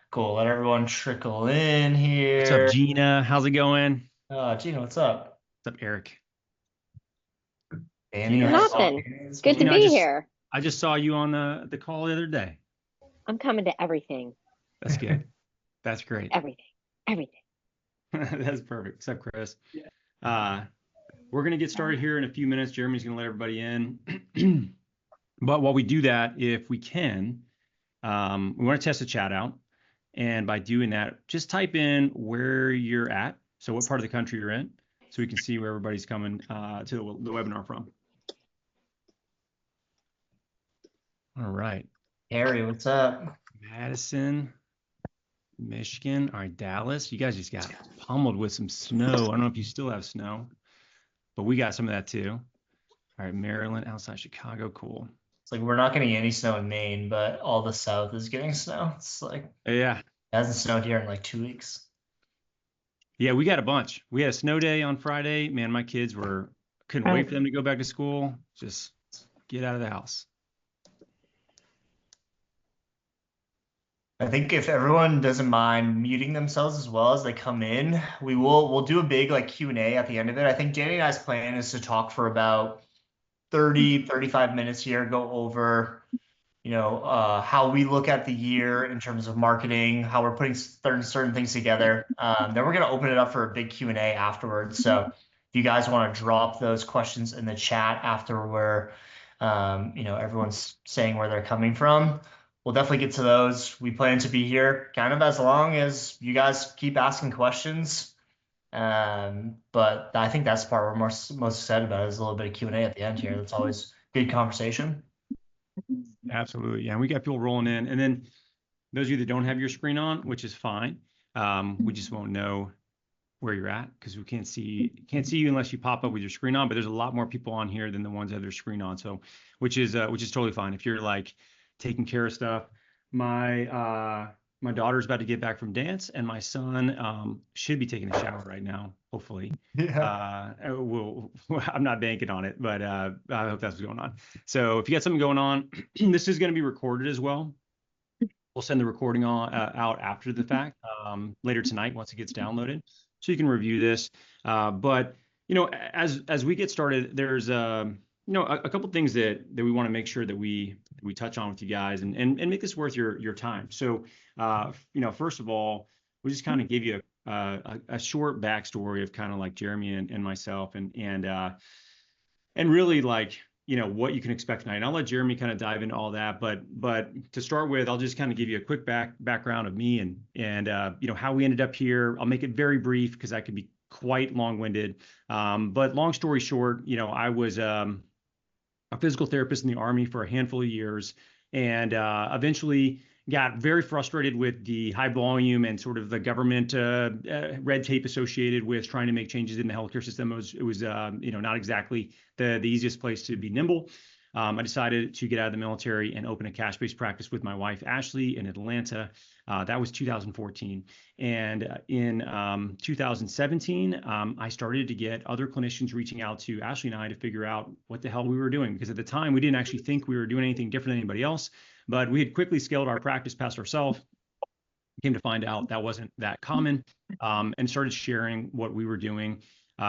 Cool. Let everyone trickle in What's up, here. Gina? How's it going? Gina, what's up? What's up, Eric? Danny, Gina, I saw Nothing. Danny this Good to Gina, morning. be here. I just saw you on the call the other day. I'm coming to everything. That's good. That's great. Everything. Everything. That's perfect. What's up, Chris? Uh, we're gonna get started here in a few minutes. Jeremy's gonna let everybody in. But while we do that, if we can, we want to test the chat out. And by doing that, just type in where you're at. So what part of the country you're in, so we can see where everybody's coming to the webinar from. All right. Harry, what's up? Madison, Michigan. All right, Dallas. You guys just got pummeled with some snow. I don't know if you still have snow, but we got some of that too. All right, Maryland, outside Chicago. Cool. It's like we're not getting any snow in Maine, but all the South is getting snow. It's like it Yeah. hasn't snowed here in like 2 weeks. Yeah, we got a bunch. We had a snow day on Friday. Man, my kids couldn't wait for them to go back to school. Just get out of the house. I think if everyone doesn't mind muting themselves as well as they come in, we'll do a big like Q&A at the end of it. I think Danny and I's plan is to talk for about 35 minutes here, go over how we look at the year in terms of marketing, how we're putting certain things together. Then we're going to open it up for a big Q&A afterwards. So if you guys want to drop those questions in the chat after everyone's saying where they're coming from, we'll definitely get to those. We plan to be here kind of as long as you guys keep asking questions. But I think that's the part we're most excited about is a little bit of Q&A at the end here. That's always good conversation. Absolutely. Yeah, we got people rolling in. And then those of you that don't have your screen on, which is fine, we just won't know where you're at because we can't see you unless you pop up with your screen on. But there's a lot more people on here than the ones that have their screen on. So which is totally fine. If you're like taking care of stuff, my daughter's about to get back from dance, and my son should be taking a shower right now, hopefully. Yeah. I'm not banking on it, but I hope that's what's going on. So if you got something going on, this is going to be recorded as well. We'll send the recording out after the fact later tonight once it gets downloaded, so you can review this. But as we get started, there's a couple things that we want to make sure that we touch on with you guys and make this worth your time. So first of all, we just kind of give you a short backstory of kind of like Jeremy and myself and really like what you can expect tonight. And I'll let Jeremy kind of dive into all that, but to start with, I'll just kind of give you a quick background of me and how we ended up here. I'll make it very brief because I could be quite long-winded. But long story short, I was a physical therapist in the Army for a handful of years, and eventually got very frustrated with the high volume and sort of the government red tape associated with trying to make changes in the healthcare system. It was not exactly the easiest place to be nimble. I decided to get out of the military and open a cash-based practice with my wife, Ashley, in Atlanta. That was 2014. And in 2017, I started to get other clinicians reaching out to Ashley and I to figure out what the hell we were doing. Because at the time, we didn't actually think we were doing anything different than anybody else. But we had quickly scaled our practice past ourselves. Came to find out that wasn't that common, and started sharing what we were doing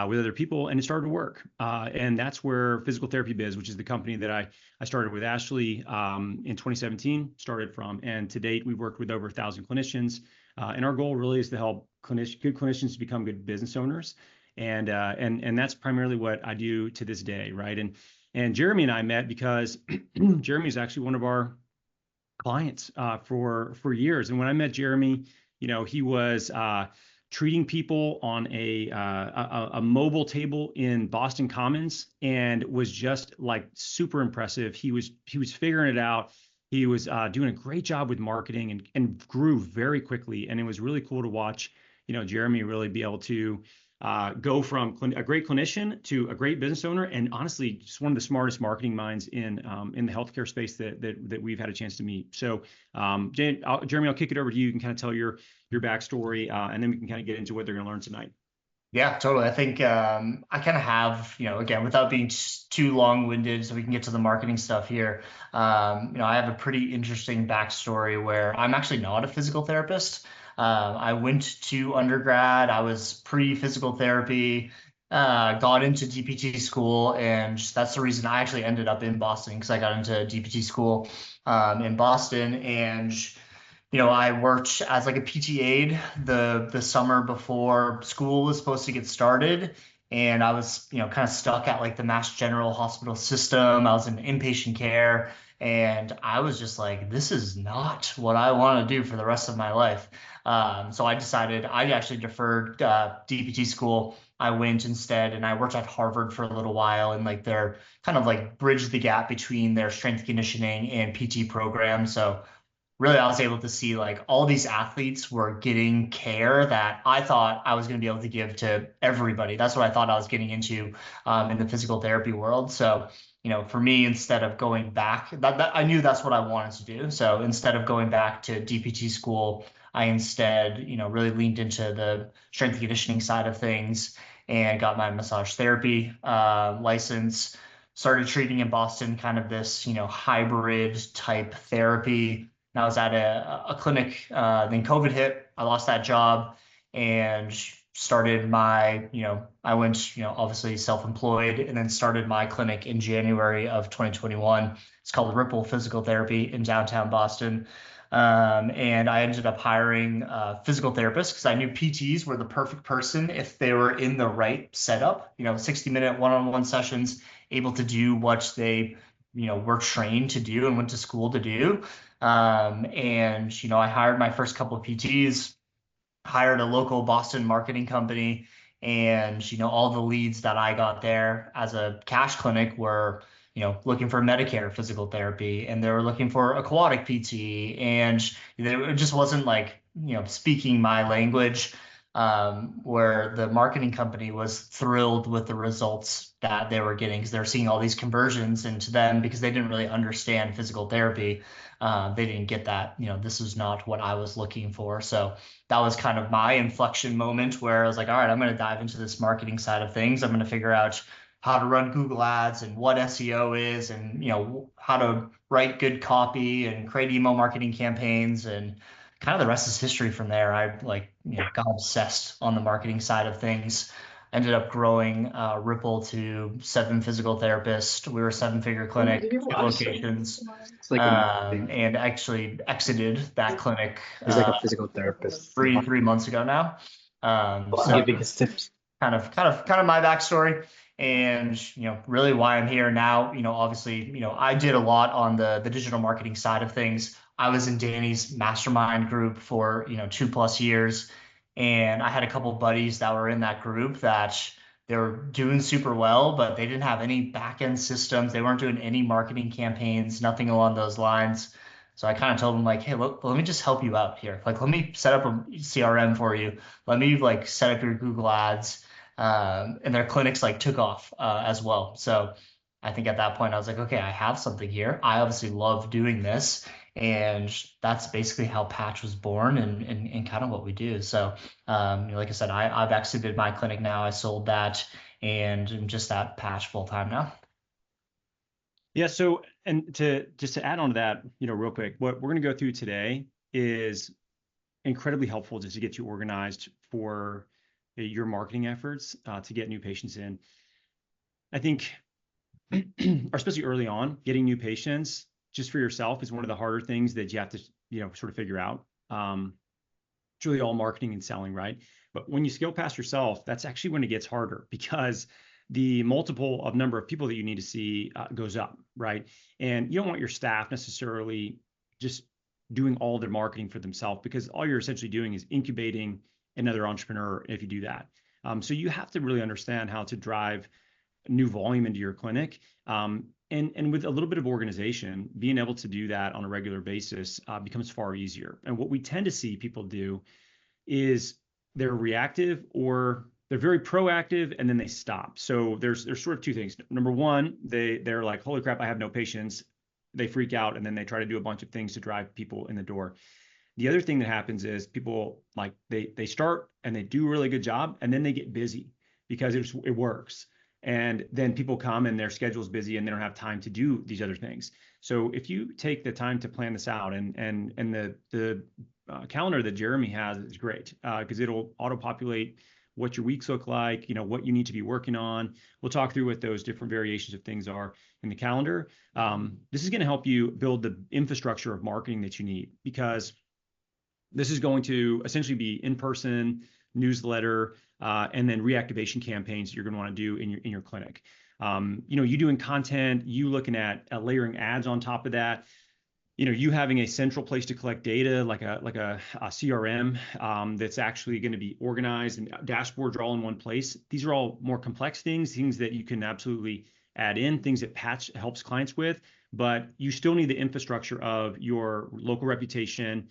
with other people, and it started to work. And that's where Physical Therapy Biz, which is the company that I started with Ashley in 2017, started from. And to date, we've worked with over 1,000 clinicians. And our goal really is to help good clinicians to become good business owners. And that's primarily what I do to this day, right? And Jeremy and I met because Jeremy is actually one of our clients for years. And when I met Jeremy, he was treating people on a mobile table in Boston Commons, and was just like super impressive. He was figuring it out. He was doing a great job with marketing and grew very quickly. And it was really cool to watch, Jeremy really be able to go from a great clinician to a great business owner, and honestly, just one of the smartest marketing minds in the healthcare space that we've had a chance to meet. So, Jeremy, I'll kick it over to you. You can kind of tell your backstory, and then we can kind of get into what they're going to learn tonight. Yeah, totally. I think I kind of have, again, without being too long-winded, so we can get to the marketing stuff here. I have a pretty interesting backstory where I'm actually not a physical therapist. I went to undergrad. I was pre-physical therapy, got into DPT school, and that's the reason I actually ended up in Boston because I got into DPT school in Boston, and I worked as like a PT aide the summer before school was supposed to get started. And I was, kind of stuck at like the Mass General Hospital system. I was in inpatient care. And I was just like, this is not what I want to do for the rest of my life. So I decided I actually deferred DPT school. I went instead and I worked at Harvard for a little while and like their kind of like bridge the gap between their strength conditioning and PT program. So really I was able to see like all these athletes were getting care that I thought I was going to be able to give to everybody. That's what I thought I was getting into in the physical therapy world. So, for me, instead of going back, that I knew that's what I wanted to do. So instead of going back to DPT school, I instead, really leaned into the strength and conditioning side of things and got my massage therapy license. Started treating in Boston, kind of this, hybrid type therapy. And I was at a clinic. Then COVID hit. I lost that job and started my, I went, obviously self-employed and then started my clinic in January of 2021. It's called Ripple Physical Therapy in downtown Boston. And I ended up hiring physical therapists because I knew PTs were the perfect person if they were in the right setup, 60-minute one-on-one sessions, able to do what they, were trained to do and went to school to do. And I hired my first couple of PTs, hired a local Boston marketing company, and all the leads that I got there as a cash clinic were, looking for Medicare physical therapy, and they were looking for aquatic PT, and it just wasn't like, speaking my language. Where the marketing company was thrilled with the results that they were getting because they were seeing all these conversions into them because they didn't really understand physical therapy. They didn't get that, this is not what I was looking for. So that was kind of my inflection moment where I was like, all right, I'm going to dive into this marketing side of things. I'm going to figure out how to run Google Ads and what SEO is and, how to write good copy and create email marketing campaigns, and kind of the rest is history from there. I like, got obsessed on the marketing side of things. Ended up growing Ripple to 7 physical therapists. We were a 7-figure clinic, 2 locations, It's like amazing. and actually exited that clinic He's like a physical therapist. 3 months ago now. So Giving his tips. kind of my backstory, and really why I'm here now. Obviously, I did a lot on the digital marketing side of things. I was in Danny's mastermind group for 2+ years, and I had a couple buddies that were in that group that they were doing super well, but they didn't have any back end systems. They weren't doing any marketing campaigns, nothing along those lines. So I kind of told them like, hey, look, let me just help you out here. Like, let me set up a CRM for you. Let me like set up your Google Ads. And their clinics like took off as well. So I think at that point I was like, okay, I have something here. I obviously love doing this, and that's basically how Patch was born, and kind of what we do. So like I said, I've exited my clinic now. I sold that, and I'm just at Patch full time now. Yeah. So, and to just to add on to that, real quick, what we're going to go through today is incredibly helpful just to get you organized for your marketing efforts to get new patients in. I think, or especially early on, getting new patients just for yourself is one of the harder things that you have to, sort of figure out. It's really all marketing and selling, right? But when you scale past yourself, that's actually when it gets harder because the multiple of number of people that you need to see goes up, right? And you don't want your staff necessarily just doing all their marketing for themselves, because all you're essentially doing is incubating another entrepreneur if you do that. So you have to really understand how to drive new volume into your clinic. And with a little bit of organization, being able to do that on a regular basis becomes far easier. And what we tend to see people do is they're reactive or they're very proactive and then they stop. So there's sort of 2 things. Number one, they're like, holy crap, I have no patience. They freak out and then they try to do a bunch of things to drive people in the door. The other thing that happens is people like they start and they do a really good job, and then they get busy because it works. And then people come and their schedule's busy and they don't have time to do these other things. So if you take the time to plan this out, and the calendar that Jeremy has is great because it'll auto-populate what your weeks look like, what you need to be working on. We'll talk through what those different variations of things are in the calendar. This is going to help you build the infrastructure of marketing that you need, because this is going to essentially be in-person newsletter and then reactivation campaigns you're going to want to do in your clinic. You doing content, you looking at layering ads on top of that, you having a central place to collect data like a CRM that's actually going to be organized, and dashboards are all in one place. These are all more complex things that you can absolutely add in, things that Patch helps clients with, but you still need the infrastructure of your local reputation,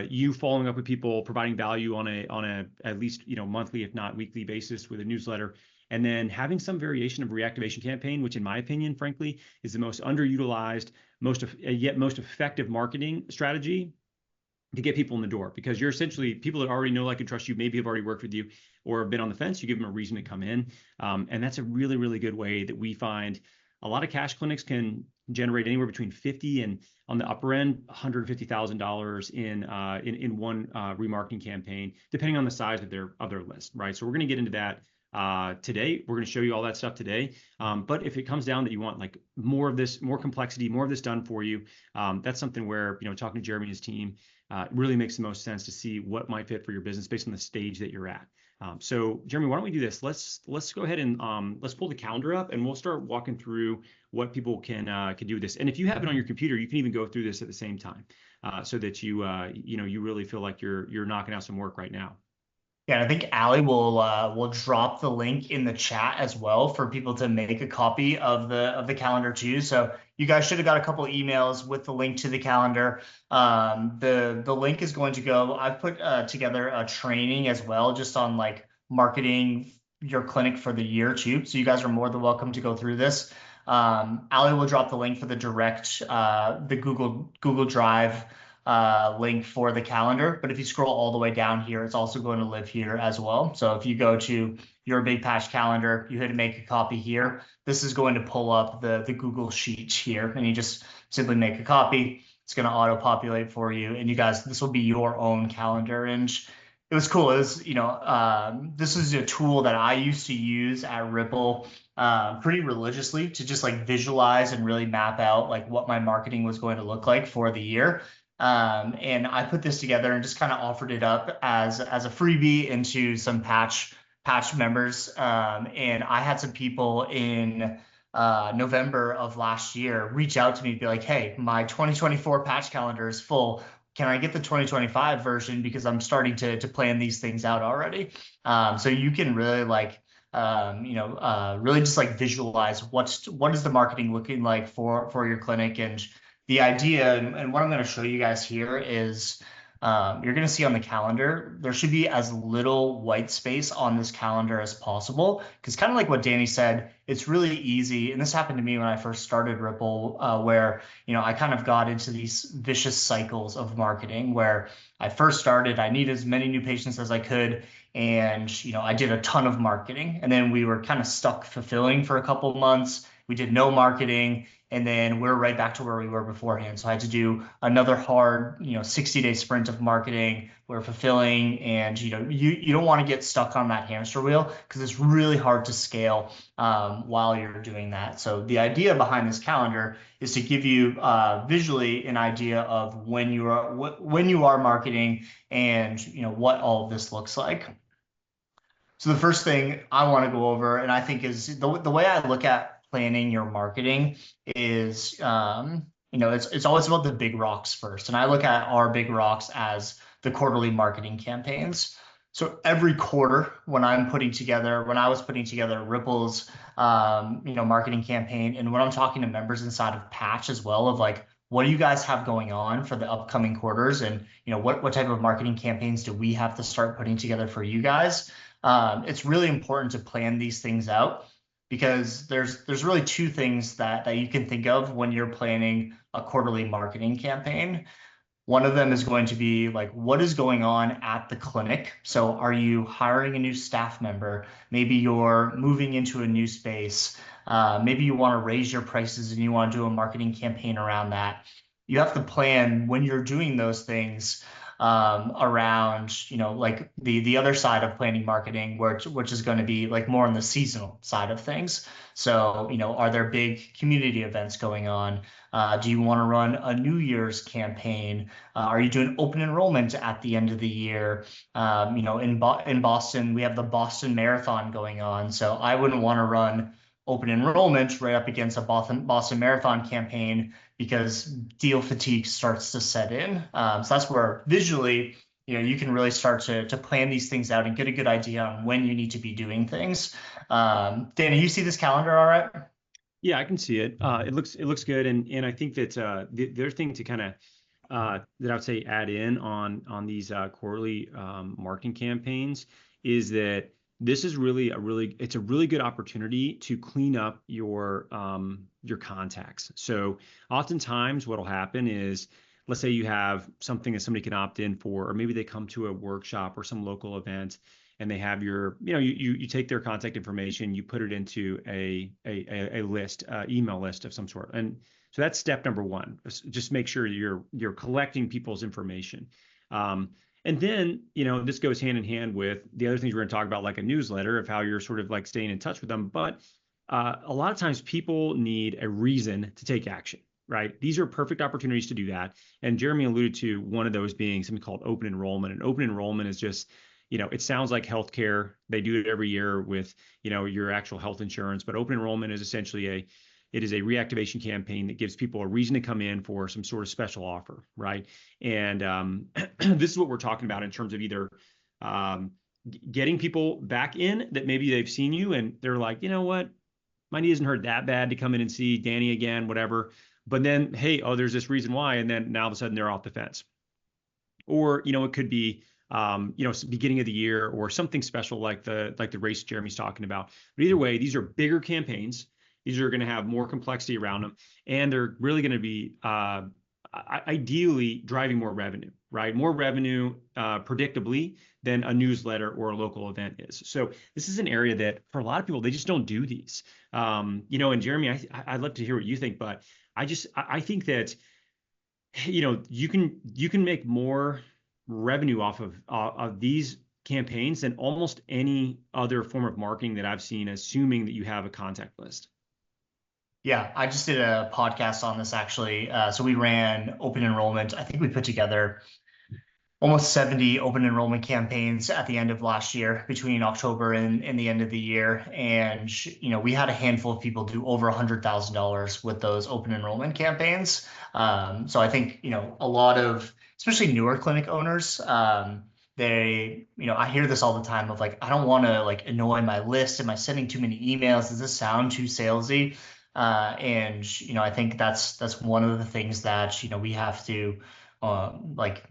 you following up with people, providing value on a at least monthly, if not weekly basis with a newsletter, and then having some variation of reactivation campaign, which in my opinion, frankly, is the most underutilized, most effective marketing strategy to get people in the door, because you're essentially people that already know, like, and trust you, maybe have already worked with you or have been on the fence. You give them a reason to come in, and that's a really, really good way that we find a lot of cash clinics can generate anywhere between 50 and on the upper end $150,000 in one remarketing campaign, depending on the size of their list, right? So we're going to get into that today. We're going to show you all that stuff today. But if it comes down that you want like more of this, more complexity, more of this done for you, that's something where, talking to Jeremy and his team really makes the most sense to see what might fit for your business based on the stage that you're at. So Jeremy, why don't we do this? Let's go ahead and let's pull the calendar up, and we'll start walking through what people can do with this. And if you have it on your computer, you can even go through this at the same time, so that you really feel like you're knocking out some work right now. Yeah, I think Allie will drop the link in the chat as well for people to make a copy of the calendar too. So you guys should have got a couple of emails with the link to the calendar. The link is going to go. I've put together a training as well, just on like marketing your clinic for the year too. So you guys are more than welcome to go through this. Allie will drop the link for the direct the Google Drive link for the calendar, but if you scroll all the way down here, it's also going to live here as well. So if you go to your Big Patch calendar, you hit make a copy here, this is going to pull up the Google Sheet here, and you just simply make a copy. It's going to auto populate for you, and you guys, this will be your own calendar. And it was cool. It was, this is a tool that I used to use at Ripple pretty religiously to just like visualize and really map out like what my marketing was going to look like for the year. And I put this together and just kind of offered it up as a freebie into some patch members. And I had some people in November of last year reach out to me and be like, hey, my 2024 patch calendar is full. Can I get the 2025 version? Because I'm starting to plan these things out already. So you can really like, really just like visualize what is the marketing looking like for your clinic. And the idea, and what I'm going to show you guys here is you're going to see on the calendar, there should be as little white space on this calendar as possible, because kind of like what Danny said, it's really easy. And this happened to me when I first started Ripple, where, I kind of got into these vicious cycles of marketing where I first started, I needed as many new patients as I could. And, I did a ton of marketing, and then we were kind of stuck fulfilling for a couple of months. We did no marketing, and then we're right back to where we were beforehand. So I had to do another hard, 60-day sprint of marketing. We're fulfilling, and you don't want to get stuck on that hamster wheel, because it's really hard to scale while you're doing that. So the idea behind this calendar is to give you visually an idea of when you are marketing and what all of this looks like. So the first thing I want to go over, and I think is the way I look at planning your marketing is, it's always about the big rocks first. And I look at our big rocks as the quarterly marketing campaigns. So every quarter when I was putting together Ripple's, marketing campaign, and when I'm talking to members inside of Patch as well, of like, what do you guys have going on for the upcoming quarters? And, what type of marketing campaigns do we have to start putting together for you guys? It's really important to plan these things out, because there's really two things that you can think of when you're planning a quarterly marketing campaign. One of them is going to be like, what is going on at the clinic? So are you hiring a new staff member? Maybe you're moving into a new space. Maybe you want to raise your prices and you want to do a marketing campaign around that. You have to plan when you're doing those things around, like the other side of planning marketing, which is going to be like more on the seasonal side of things. So, are there big community events going on? Do you want to run a New Year's campaign? Are you doing open enrollment at the end of the year? In Boston, we have the Boston Marathon going on, so I wouldn't want to run open enrollment right up against a Boston Marathon campaign because deal fatigue starts to set in. So that's where visually, you can really start to plan these things out and get a good idea on when you need to be doing things. Dana, you see this calendar all right? Yeah, I can see it. It looks good, and I think that the other thing to kind of that I would say add in on these quarterly marketing campaigns is that this is really it's a really good opportunity to clean up your contacts. So oftentimes what'll happen is, let's say you have something that somebody can opt in for, or maybe they come to a workshop or some local event and they have your, you take their contact information, you put it into a list, email list of some sort. And so that's step number one. Just make sure you're collecting people's information. And then, this goes hand in hand with the other things we're going to talk about, like a newsletter, of how you're sort of like staying in touch with them. But a lot of times people need a reason to take action, right? These are perfect opportunities to do that. And Jeremy alluded to one of those being something called open enrollment. And open enrollment is just, it sounds like healthcare. They do it every year with, your actual health insurance. But open enrollment is essentially it is a reactivation campaign that gives people a reason to come in for some sort of special offer, right? And this is what we're talking about in terms of either getting people back in that maybe they've seen you and they're like, you know what, my knee isn't hurt that bad to come in and see Danny again, whatever. But then, hey, there's this reason why, and then now all of a sudden they're off the fence. Or it could be beginning of the year or something special like the race Jeremy's talking about. But either way, these are bigger campaigns. These are going to have more complexity around them, and they're really going to be ideally driving more revenue, right? More revenue predictably than a newsletter or a local event is. So this is an area that for a lot of people, they just don't do these. And Jeremy, I'd love to hear what you think, but I think that, you can make more revenue off of these campaigns than almost any other form of marketing that I've seen, assuming that you have a contact list. Yeah, I just did a podcast on this actually. So we ran open enrollment. I think we put together almost 70 open enrollment campaigns at the end of last year between October and the end of the year. And, we had a handful of people do over $100,000 with those open enrollment campaigns. So I think, a lot of, especially newer clinic owners, they, I hear this all the time of like, I don't want to like annoy my list. Am I sending too many emails? Does this sound too salesy? And, I think that's one of the things that, we have to like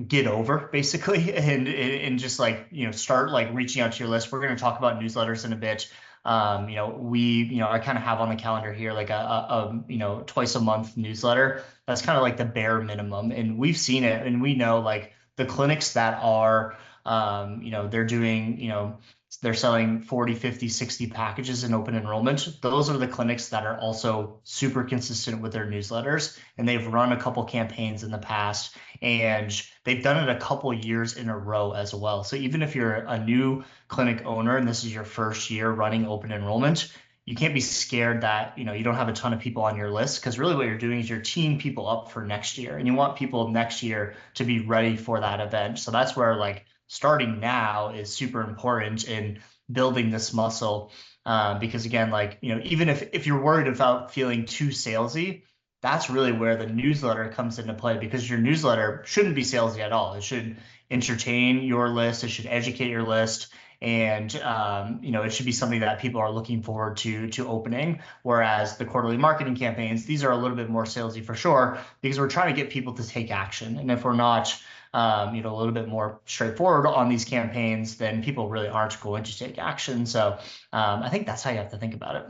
get over basically and just like, start like reaching out to your list. We're going to talk about newsletters in a bit. I kind of have on the calendar here like a twice a month newsletter. That's kind of like the bare minimum. And we've seen it and we know like the clinics that are, they're doing, they're selling 40, 50, 60 packages in open enrollment. Those are the clinics that are also super consistent with their newsletters. And they've run a couple campaigns in the past and they've done it a couple years in a row as well. So even if you're a new clinic owner and this is your first year running open enrollment, you can't be scared that, you don't have a ton of people on your list, because really what you're doing is you're teeing people up for next year and you want people next year to be ready for that event. So that's where like starting now is super important in building this muscle. Because again, like, even if you're worried about feeling too salesy, that's really where the newsletter comes into play, because your newsletter shouldn't be salesy at all. It should entertain your list. It should educate your list. And, it should be something that people are looking forward to opening. Whereas the quarterly marketing campaigns, these are a little bit more salesy for sure, because we're trying to get people to take action. And if we're not, a little bit more straightforward on these campaigns, then people really aren't going to take action. So I think that's how you have to think about it.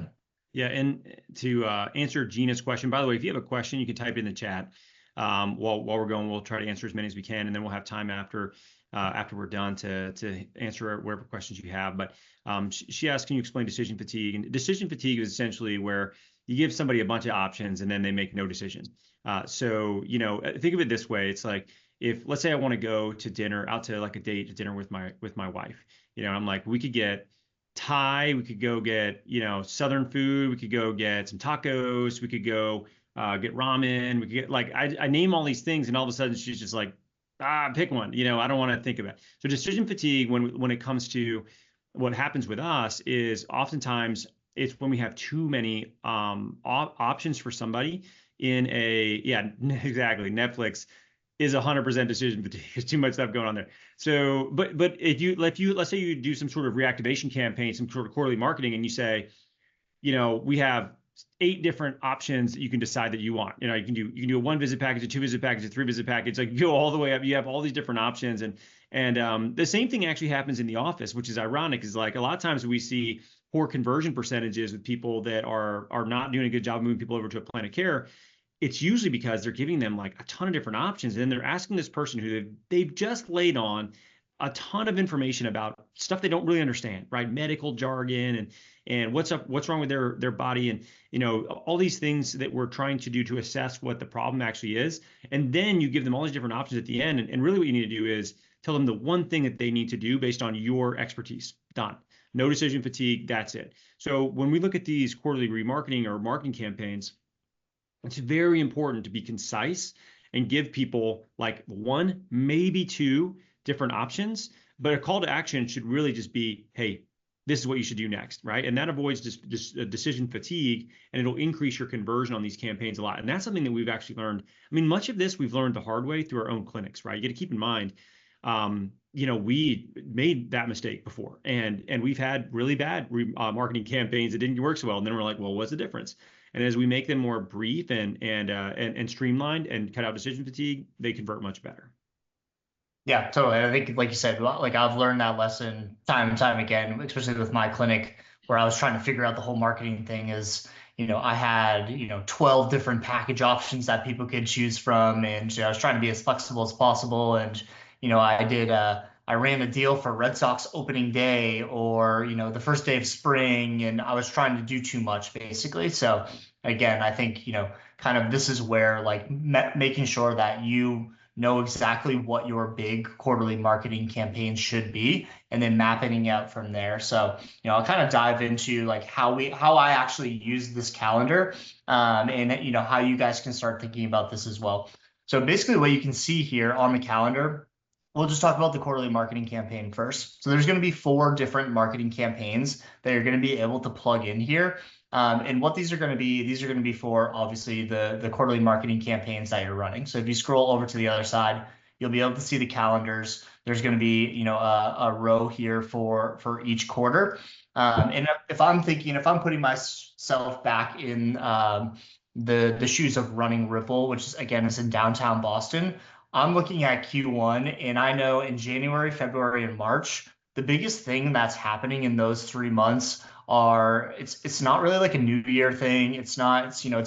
Yeah, and to answer Gina's question, by the way, if you have a question, you can type it in the chat. while we're going, we'll try to answer as many as we can, and then we'll have time after we're done to answer whatever questions you have. But she asked, can you explain decision fatigue? And decision fatigue is essentially where you give somebody a bunch of options and then they make no decision. So, think of it this way. It's like, if let's say I want to go to dinner, out to like a date to dinner with my wife, I'm like, we could get Thai, we could go get, Southern food, we could go get some tacos, we could go get ramen, we could get like, I name all these things, and all of a sudden she's just like, pick one, I don't want to think about it. So decision fatigue, when it comes to what happens with us, is oftentimes it's when we have too many options for somebody in exactly. Netflix is 100% decision fatigue. There's too much stuff going on there. So, but let's say you do some sort of reactivation campaign, some sort of quarterly marketing, and you say, we have 8 different options that you can decide that you want. You can do a 1 visit package, a 2 visit package, a 3 visit package. Like, you go all the way up. You have all these different options, and the same thing actually happens in the office, which is ironic. Is like a lot of times we see poor conversion percentages with people that are not doing a good job of moving people over to a plan of care. It's usually because they're giving them like a ton of different options, and they're asking this person who they've just laid on a ton of information about stuff they don't really understand, right? Medical jargon and what's wrong with their body, and all these things that we're trying to do to assess what the problem actually is. And then you give them all these different options at the end, and really what you need to do is tell them the one thing that they need to do based on your expertise. Done. No decision fatigue. That's it. So when we look at these quarterly remarketing or marketing campaigns, it's very important to be concise and give people like 1, maybe 2 different options. But a call to action should really just be, hey, this is what you should do next, right? And that avoids decision fatigue, and it'll increase your conversion on these campaigns a lot. And that's something that we've actually learned. I mean, much of this we've learned the hard way through our own clinics, right? You got to keep in mind, we made that mistake before, and we've had really bad marketing campaigns that didn't work so well. And then we're like, well, what's the difference? And as we make them more brief and streamlined and cut out decision fatigue, they convert much better. Yeah, totally. I think, like you said, like I've learned that lesson time and time again, especially with my clinic, where I was trying to figure out the whole marketing thing. Is, I had, 12 different package options that people could choose from, and I was trying to be as flexible as possible. And, I ran a deal for Red Sox opening day, or, the first day of spring, and I was trying to do too much basically. So again, I think, kind of this is where like making sure that you know exactly what your big quarterly marketing campaign should be, and then mapping out from there. So, I'll kind of dive into like how I actually use this calendar, and how you guys can start thinking about this as well. So basically what you can see here on the calendar, we'll just talk about the quarterly marketing campaign first. So there's going to be 4 different marketing campaigns that you're going to be able to plug in here. And what these are going to be for obviously the quarterly marketing campaigns that you're running. So if you scroll over to the other side, you'll be able to see the calendars. There's going to be, a row here for each quarter. And if I'm putting myself back in the shoes of running Ripple, which is, again, is in downtown Boston, I'm looking at Q1, and I know in January, February, and March, the biggest thing that's happening in those 3 months are it's not really like a New Year thing. It's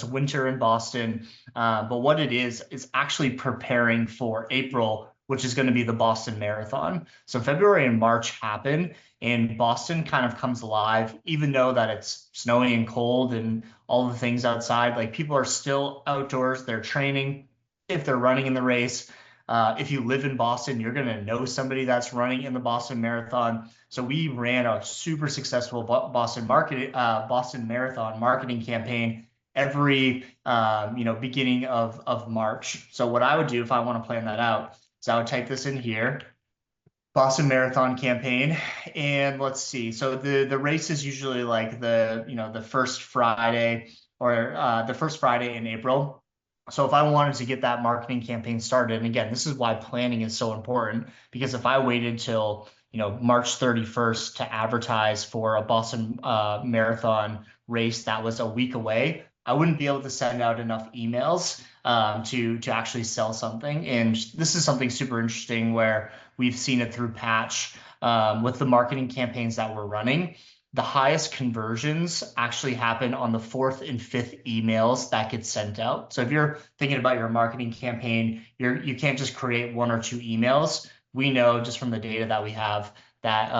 winter in Boston, but what it is actually preparing for April, which is going to be the Boston Marathon. So February and March happen, and Boston kind of comes alive, even though that it's snowy and cold and all the things outside. Like, people are still outdoors, they're training. If they're running in the race, if you live in Boston, you're going to know somebody that's running in the Boston Marathon. So we ran a super successful Boston Marathon marketing campaign every beginning of March. So what I would do if I want to plan that out is I would type this in here, Boston Marathon campaign, and let's see. So the race is usually like the first Friday, or the first Friday in April. So if I wanted to get that marketing campaign started, and again, this is why planning is so important, because if I waited till March 31st to advertise for a Boston Marathon race that was a week away, I wouldn't be able to send out enough emails to actually sell something. And this is something super interesting where we've seen it through Patch with the marketing campaigns that we're running. the highest conversions actually happen on the 4th and 5th emails that get sent out. So if you're thinking about your marketing campaign, you can't just create 1 or 2 emails. We know just from the data that we have that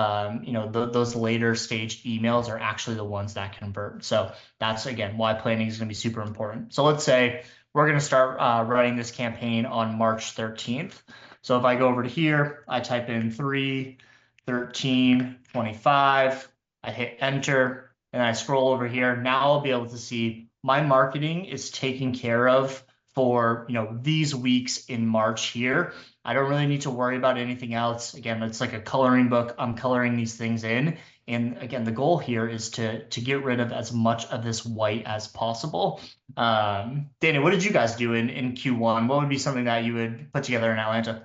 those later staged emails are actually the ones that convert. So that's again why planning is going to be super important. So let's say we're going to start running this campaign on March 13th. So if I go over to here, I type in 3/13/25. I hit enter and I scroll over here. Now I'll be able to see my marketing is taken care of for these weeks in March here. I don't really need to worry about anything else. Again, it's like a coloring book. I'm coloring these things in. And again, the goal here is to get rid of as much of this white as possible. Danny, what did you guys do in Q1? What would be something that you would put together in Atlanta?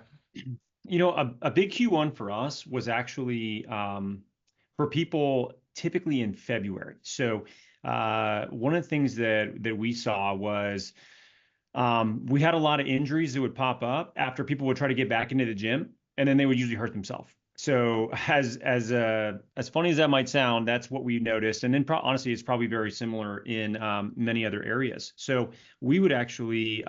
A big Q1 for us was actually for people typically in February. So one of the things that we saw was we had a lot of injuries that would pop up after people would try to get back into the gym, and then they would usually hurt themselves. So as funny as that might sound, that's what we noticed. And then honestly, it's probably very similar in many other areas. So we would actually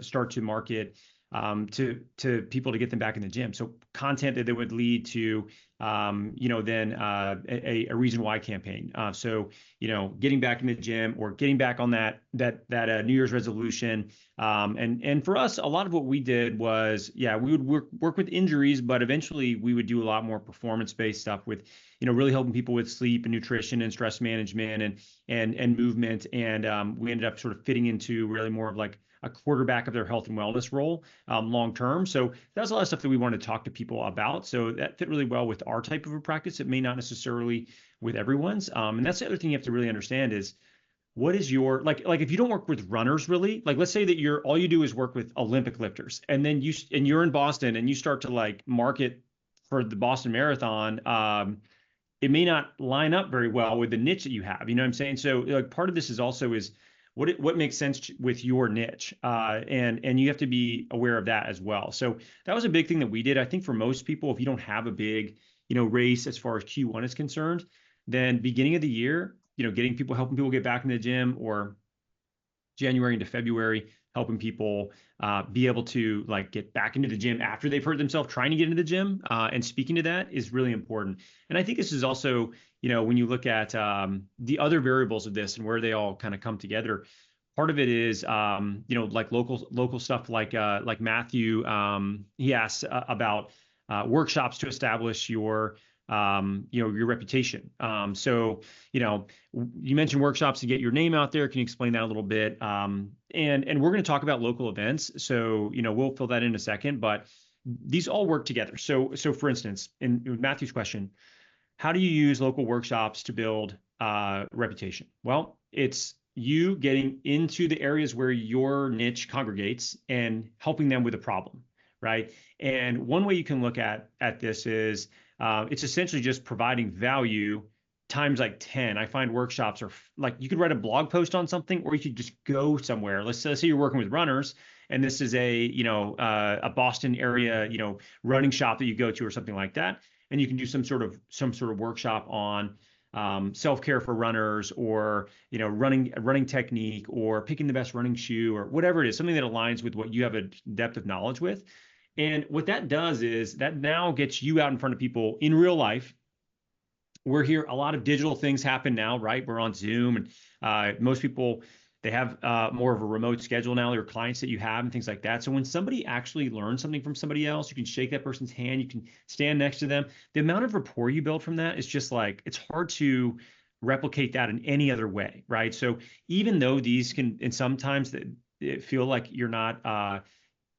start to market to people to get them back in the gym. So content that would lead to, then a reason why campaign. So, getting back in the gym or getting back on that New Year's resolution. And for us, a lot of what we did was, we would work with injuries, but eventually we would do a lot more performance-based stuff with, really helping people with sleep and nutrition and stress management and movement. And we ended up sort of fitting into really more of like a quarterback of their health and wellness role long term. So that's a lot of stuff that we want to talk to people about. So that fit really well with our type of a practice. It may not necessarily with everyone's. And that's the other thing you have to really understand is what is your like if you don't work with runners really, like let's say that all you do is work with Olympic lifters, and then you're in Boston and you start to like market for the Boston Marathon. It may not line up very well with the niche that you have. You know what I'm saying? So like part of this is also is what makes sense with your niche, and you have to be aware of that as well. So that was a big thing that we did. I think for most people, if you don't have a big race as far as Q1 is concerned, then beginning of the year, helping people get back in the gym, or January into February, helping people be able to like get back into the gym after they've hurt themselves trying to get into the gym, and speaking to that is really important. And I think this is also, when you look at the other variables of this and where they all kind of come together, part of it is, like local stuff like Matthew, he asks about workshops to establish your reputation. So, you mentioned workshops to get your name out there. Can you explain that a little bit? And we're going to talk about local events. So, we'll fill that in a second, but these all work together. So for instance, in Matthew's question, how do you use local workshops to build reputation? Well, it's you getting into the areas where your niche congregates and helping them with a problem, right? And one way you can look at this is it's essentially just providing value times like 10. I find workshops are like you could write a blog post on something, or you could just go somewhere. Let's say you're working with runners, and this is a Boston area running shop that you go to or something like that, and you can do some sort of workshop on self-care for runners, or running technique, or picking the best running shoe, or whatever it is, something that aligns with what you have a depth of knowledge with. And what that does is that now gets you out in front of people in real life. We're here, a lot of digital things happen now, right? We're on Zoom, and most people, they have more of a remote schedule now. There are clients that you have and things like that. So when somebody actually learns something from somebody else, you can shake that person's hand, you can stand next to them. The amount of rapport you build from that is just like, it's hard to replicate that in any other way, right? So even though these can, and sometimes feel like you're not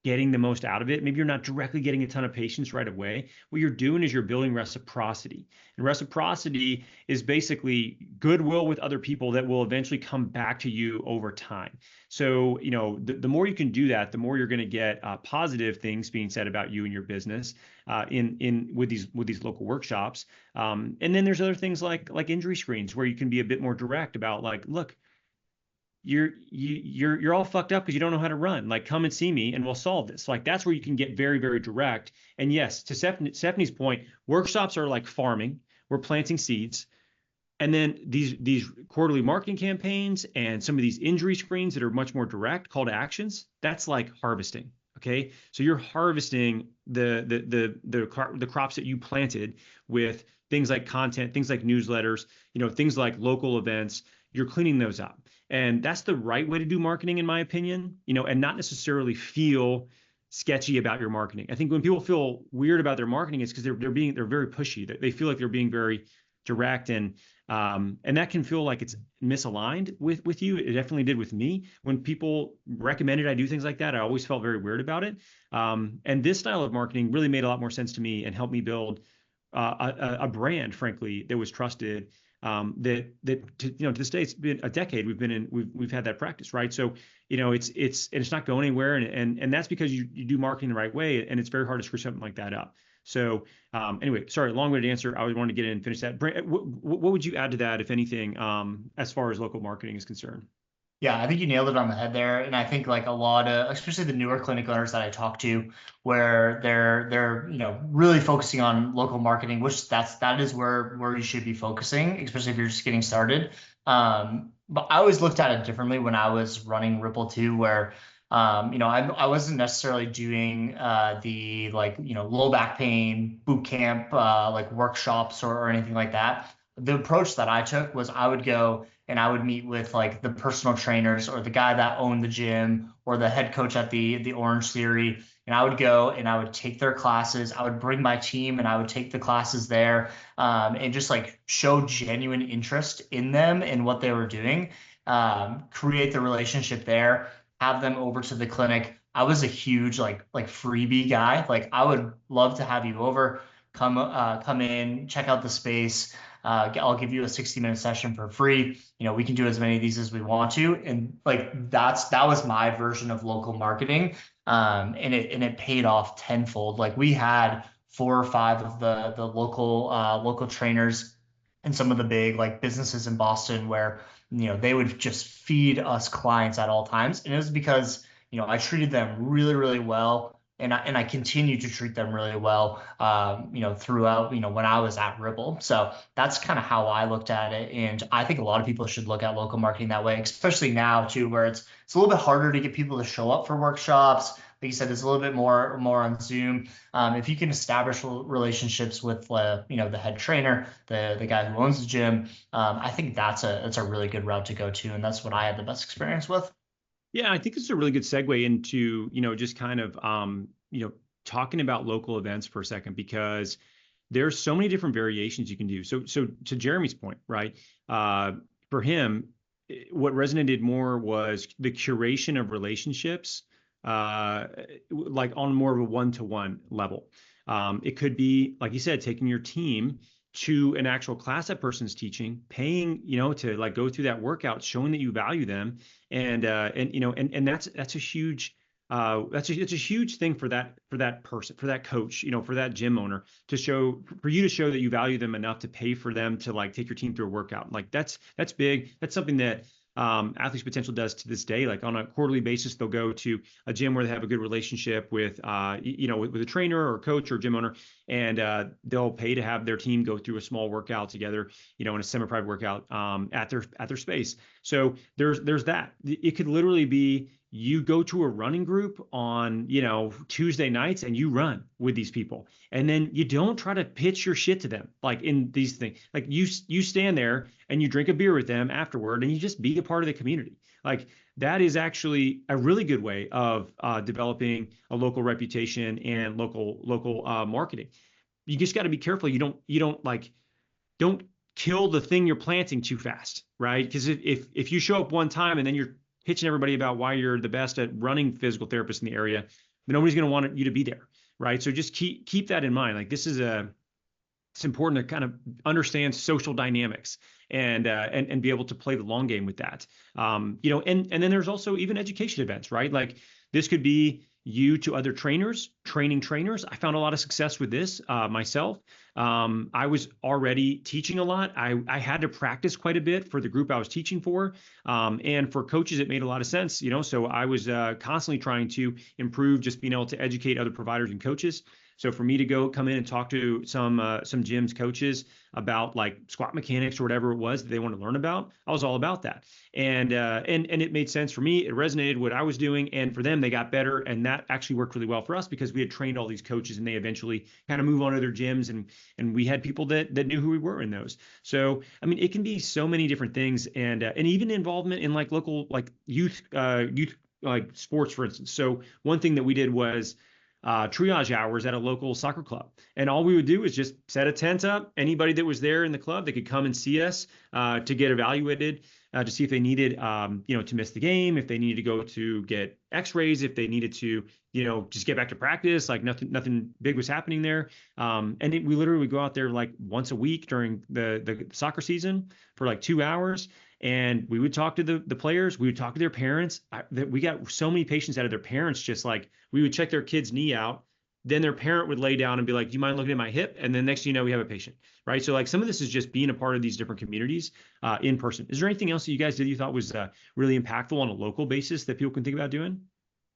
getting the most out of it, maybe you're not directly getting a ton of patients right away, what you're doing is you're building reciprocity. And reciprocity is basically goodwill with other people that will eventually come back to you over time. So, the more you can do that, the more you're going to get positive things being said about you and your business with these local workshops. And then there's other things like injury screens, where you can be a bit more direct about like, look, you're all fucked up because you don't know how to run. Like, come and see me and we'll solve this. Like, that's where you can get very, very direct. And yes, to Stephanie's point, workshops are like farming. We're planting seeds. And then these quarterly marketing campaigns and some of these injury screens that are much more direct call to actions, that's like harvesting. Okay, so you're harvesting the crops that you planted with things like content, things like newsletters, things like local events. You're cleaning those up, and that's the right way to do marketing, in my opinion. And not necessarily feel sketchy about your marketing. I think when people feel weird about their marketing, it's because they're very pushy. They feel like they're being very direct, and that can feel like it's misaligned with you. It definitely did with me. When people recommended I do things like that, I always felt very weird about it. And this style of marketing really made a lot more sense to me and helped me build a brand, frankly, that was trusted. To this day, it's been a decade. We've had that practice, right? So it's not going anywhere, and that's because you do marketing the right way, and it's very hard to screw something like that up. So anyway, sorry, long-winded answer. I always wanted to get in and finish that. What would you add to that, if anything, as far as local marketing is concerned? Yeah, I think you nailed it on the head there. And I think like a lot of, especially the newer clinic owners that I talk to, where they're really focusing on local marketing, which that is where you should be focusing, especially if you're just getting started. But I always looked at it differently when I was running Ripple too, where I wasn't necessarily doing the low back pain boot camp like workshops or anything like that. The approach that I took was I would go and I would meet with like the personal trainers or the guy that owned the gym or the head coach at the Orange Theory. And I would go and I would take their classes. I would bring my team and I would take the classes there, and just like show genuine interest in them and what they were doing, create the relationship there, have them over to the clinic. I was a huge like freebie guy. Like I would love to have you over, come in, check out the space. I'll give you a 60-minute session for free. We can do as many of these as we want to. And like that was my version of local marketing. And it paid off tenfold. Like we had 4 or 5 of the local trainers and some of the big like businesses in Boston where they would just feed us clients at all times. And it was because I treated them really, really well. And I continue to treat them really well, throughout, when I was at Ripple. So that's kind of how I looked at it. And I think a lot of people should look at local marketing that way, especially now too, where it's a little bit harder to get people to show up for workshops. Like you said, it's a little bit more on Zoom. If you can establish relationships with, the head trainer, the guy who owns the gym, I think that's a really good route to go to. And that's what I had the best experience with. Yeah, I think it's a really good segue into, just kind of, talking about local events for a second, because there's so many different variations you can do. So to Jeremy's point, right? For him, what resonated more was the curation of relationships, like on more of a one-to-one level. It could be, like you said, taking your team to an actual class that person's teaching, paying, to like go through that workout, showing that you value them. And that's a huge, it's a huge thing for that person, for that coach, for that gym owner for you to show that you value them enough to pay for them to like take your team through a workout. Like that's big. That's something that Athletes Potential does to this day. Like on a quarterly basis, they'll go to a gym where they have a good relationship with, with a trainer or coach or gym owner, and they'll pay to have their team go through a small workout together, in a semi-private workout at their space. So there's that. It could literally be you go to a running group on, Tuesday nights and you run with these people. And then you don't try to pitch your shit to them. Like in these things, like you stand there and you drink a beer with them afterward and you just be a part of the community. Like that is actually a really good way of developing a local reputation and local marketing. You just got to be careful. You don't kill the thing you're planting too fast, right? Because if you show up one time and then you're pitching everybody about why you're the best at running physical therapists in the area, then nobody's going to want you to be there, right? So just keep that in mind. Like it's important to kind of understand social dynamics and be able to play the long game with that. And then there's also even education events, right? Like this could be you to other trainers, training trainers. I found a lot of success with this myself. I was already teaching a lot. I had to practice quite a bit for the group I was teaching for. And for coaches, it made a lot of sense, so I was constantly trying to improve, just being able to educate other providers and coaches. So for me to come in and talk to some gyms coaches about like squat mechanics or whatever it was that they want to learn about, I was all about that. And it made sense for me. It resonated what I was doing, and for them, they got better, and that actually worked really well for us because we had trained all these coaches, and they eventually kind of move on to their gyms, and we had people that knew who we were in those. So I mean, it can be so many different things, and even involvement in like local like youth like sports, for instance. So one thing that we did was triage hours at a local soccer club. And all we would do is just set a tent up. Anybody that was there in the club, they could come and see us to get evaluated, to see if they needed, to miss the game, if they needed to go to get x-rays, if they needed to, just get back to practice, like nothing big was happening there. We literally would go out there like once a week during the soccer season for like 2 hours. And we would talk to the players. We would talk to their parents. We got so many patients out of their parents. Just like we would check their kid's knee out, then their parent would lay down and be like, "Do you mind looking at my hip?" And then next thing you know, we have a patient, right? So like some of this is just being a part of these different communities in person. Is there anything else that you guys did you thought was really impactful on a local basis that people can think about doing?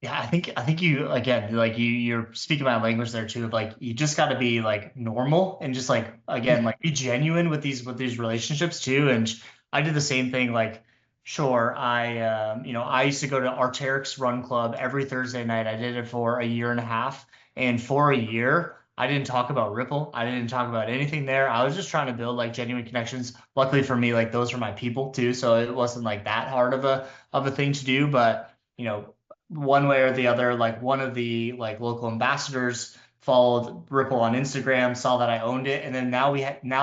Yeah, I think you again, like you're speaking my language there too, of like you just got to be like normal and just like again like be genuine with these relationships too. And I did the same thing. Like, sure, I used to go to Arc'teryx Run Club every Thursday night. I did it for a year and a half, and for a year, I didn't talk about Ripple. I didn't talk about anything there. I was just trying to build like genuine connections. Luckily for me, like those are my people too, so it wasn't like that hard of a thing to do. But one way or the other, like one of the like local ambassadors followed Ripple on Instagram, saw that I owned it, and then now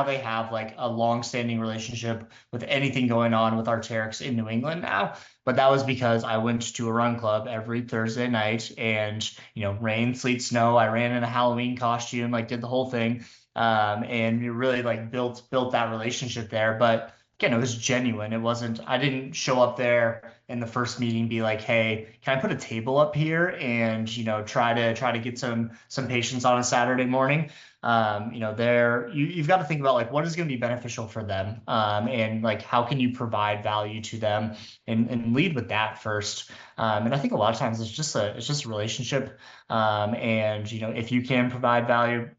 they have like a long-standing relationship with anything going on with Arc'teryx in New England now. But that was because I went to a run club every Thursday night, and rain, sleet, snow, I ran in a Halloween costume, like did the whole thing, and we really like built that relationship there. But again, it was genuine. It wasn't. I didn't show up there in the first meeting be like, "Hey, can I put a table up here and try to get some patients on a Saturday morning?" There you've got to think about like what is going to be beneficial for them, and like how can you provide value to them, and lead with that first. And I think a lot of times it's just a relationship, and if you can provide value,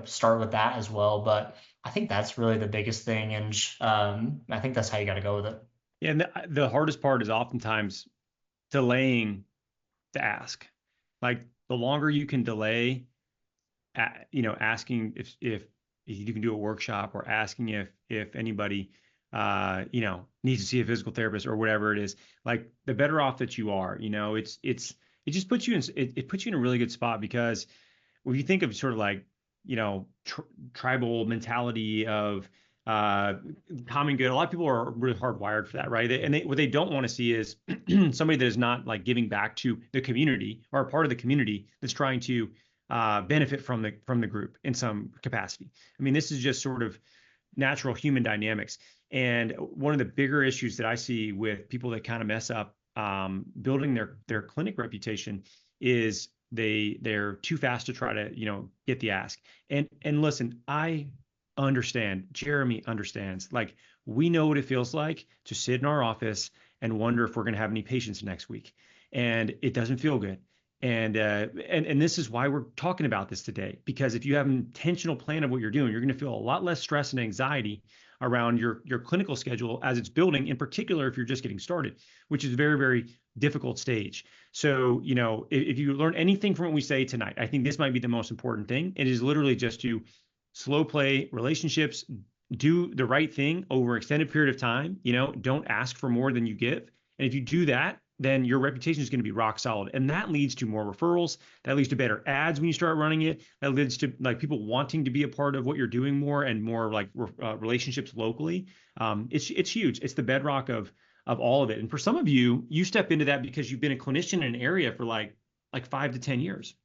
start with that as well. But I think that's really the biggest thing, and I think that's how you got to go with it. Yeah, and the hardest part is oftentimes delaying the ask. Like the longer you can delay, asking if you can do a workshop, or asking if anybody needs to see a physical therapist or whatever it is, like the better off that you are. It just puts you in it puts you in a really good spot, because when you think of sort of like tribal mentality of common good, a lot of people are really hardwired for that, right? And what they don't want to see is somebody that is not like giving back to the community, or a part of the community that's trying to benefit from the group in some capacity. I mean, this is just sort of natural human dynamics. And one of the bigger issues that I see with people that kind of mess up building their clinic reputation is they're too fast to try to get the ask. And listen, I understand. Jeremy understands. Like, we know what it feels like to sit in our office and wonder if we're going to have any patients next week, and it doesn't feel good. And this is why we're talking about this today, because if you have an intentional plan of what you're doing, you're going to feel a lot less stress and anxiety around your clinical schedule as it's building, in particular if you're just getting started, which is a very, very difficult stage. So, if you learn anything from what we say tonight, I think this might be the most important thing. It is literally just to slow play relationships, do the right thing over an extended period of time. Don't ask for more than you give. And if you do that, then your reputation is going to be rock solid. And that leads to more referrals. That leads to better ads when you start running it. That leads to like people wanting to be a part of what you're doing more, and more like relationships locally. It's huge. It's the bedrock of all of it. And for some of you, you step into that because you've been a clinician in an area for like 5 to 10 years.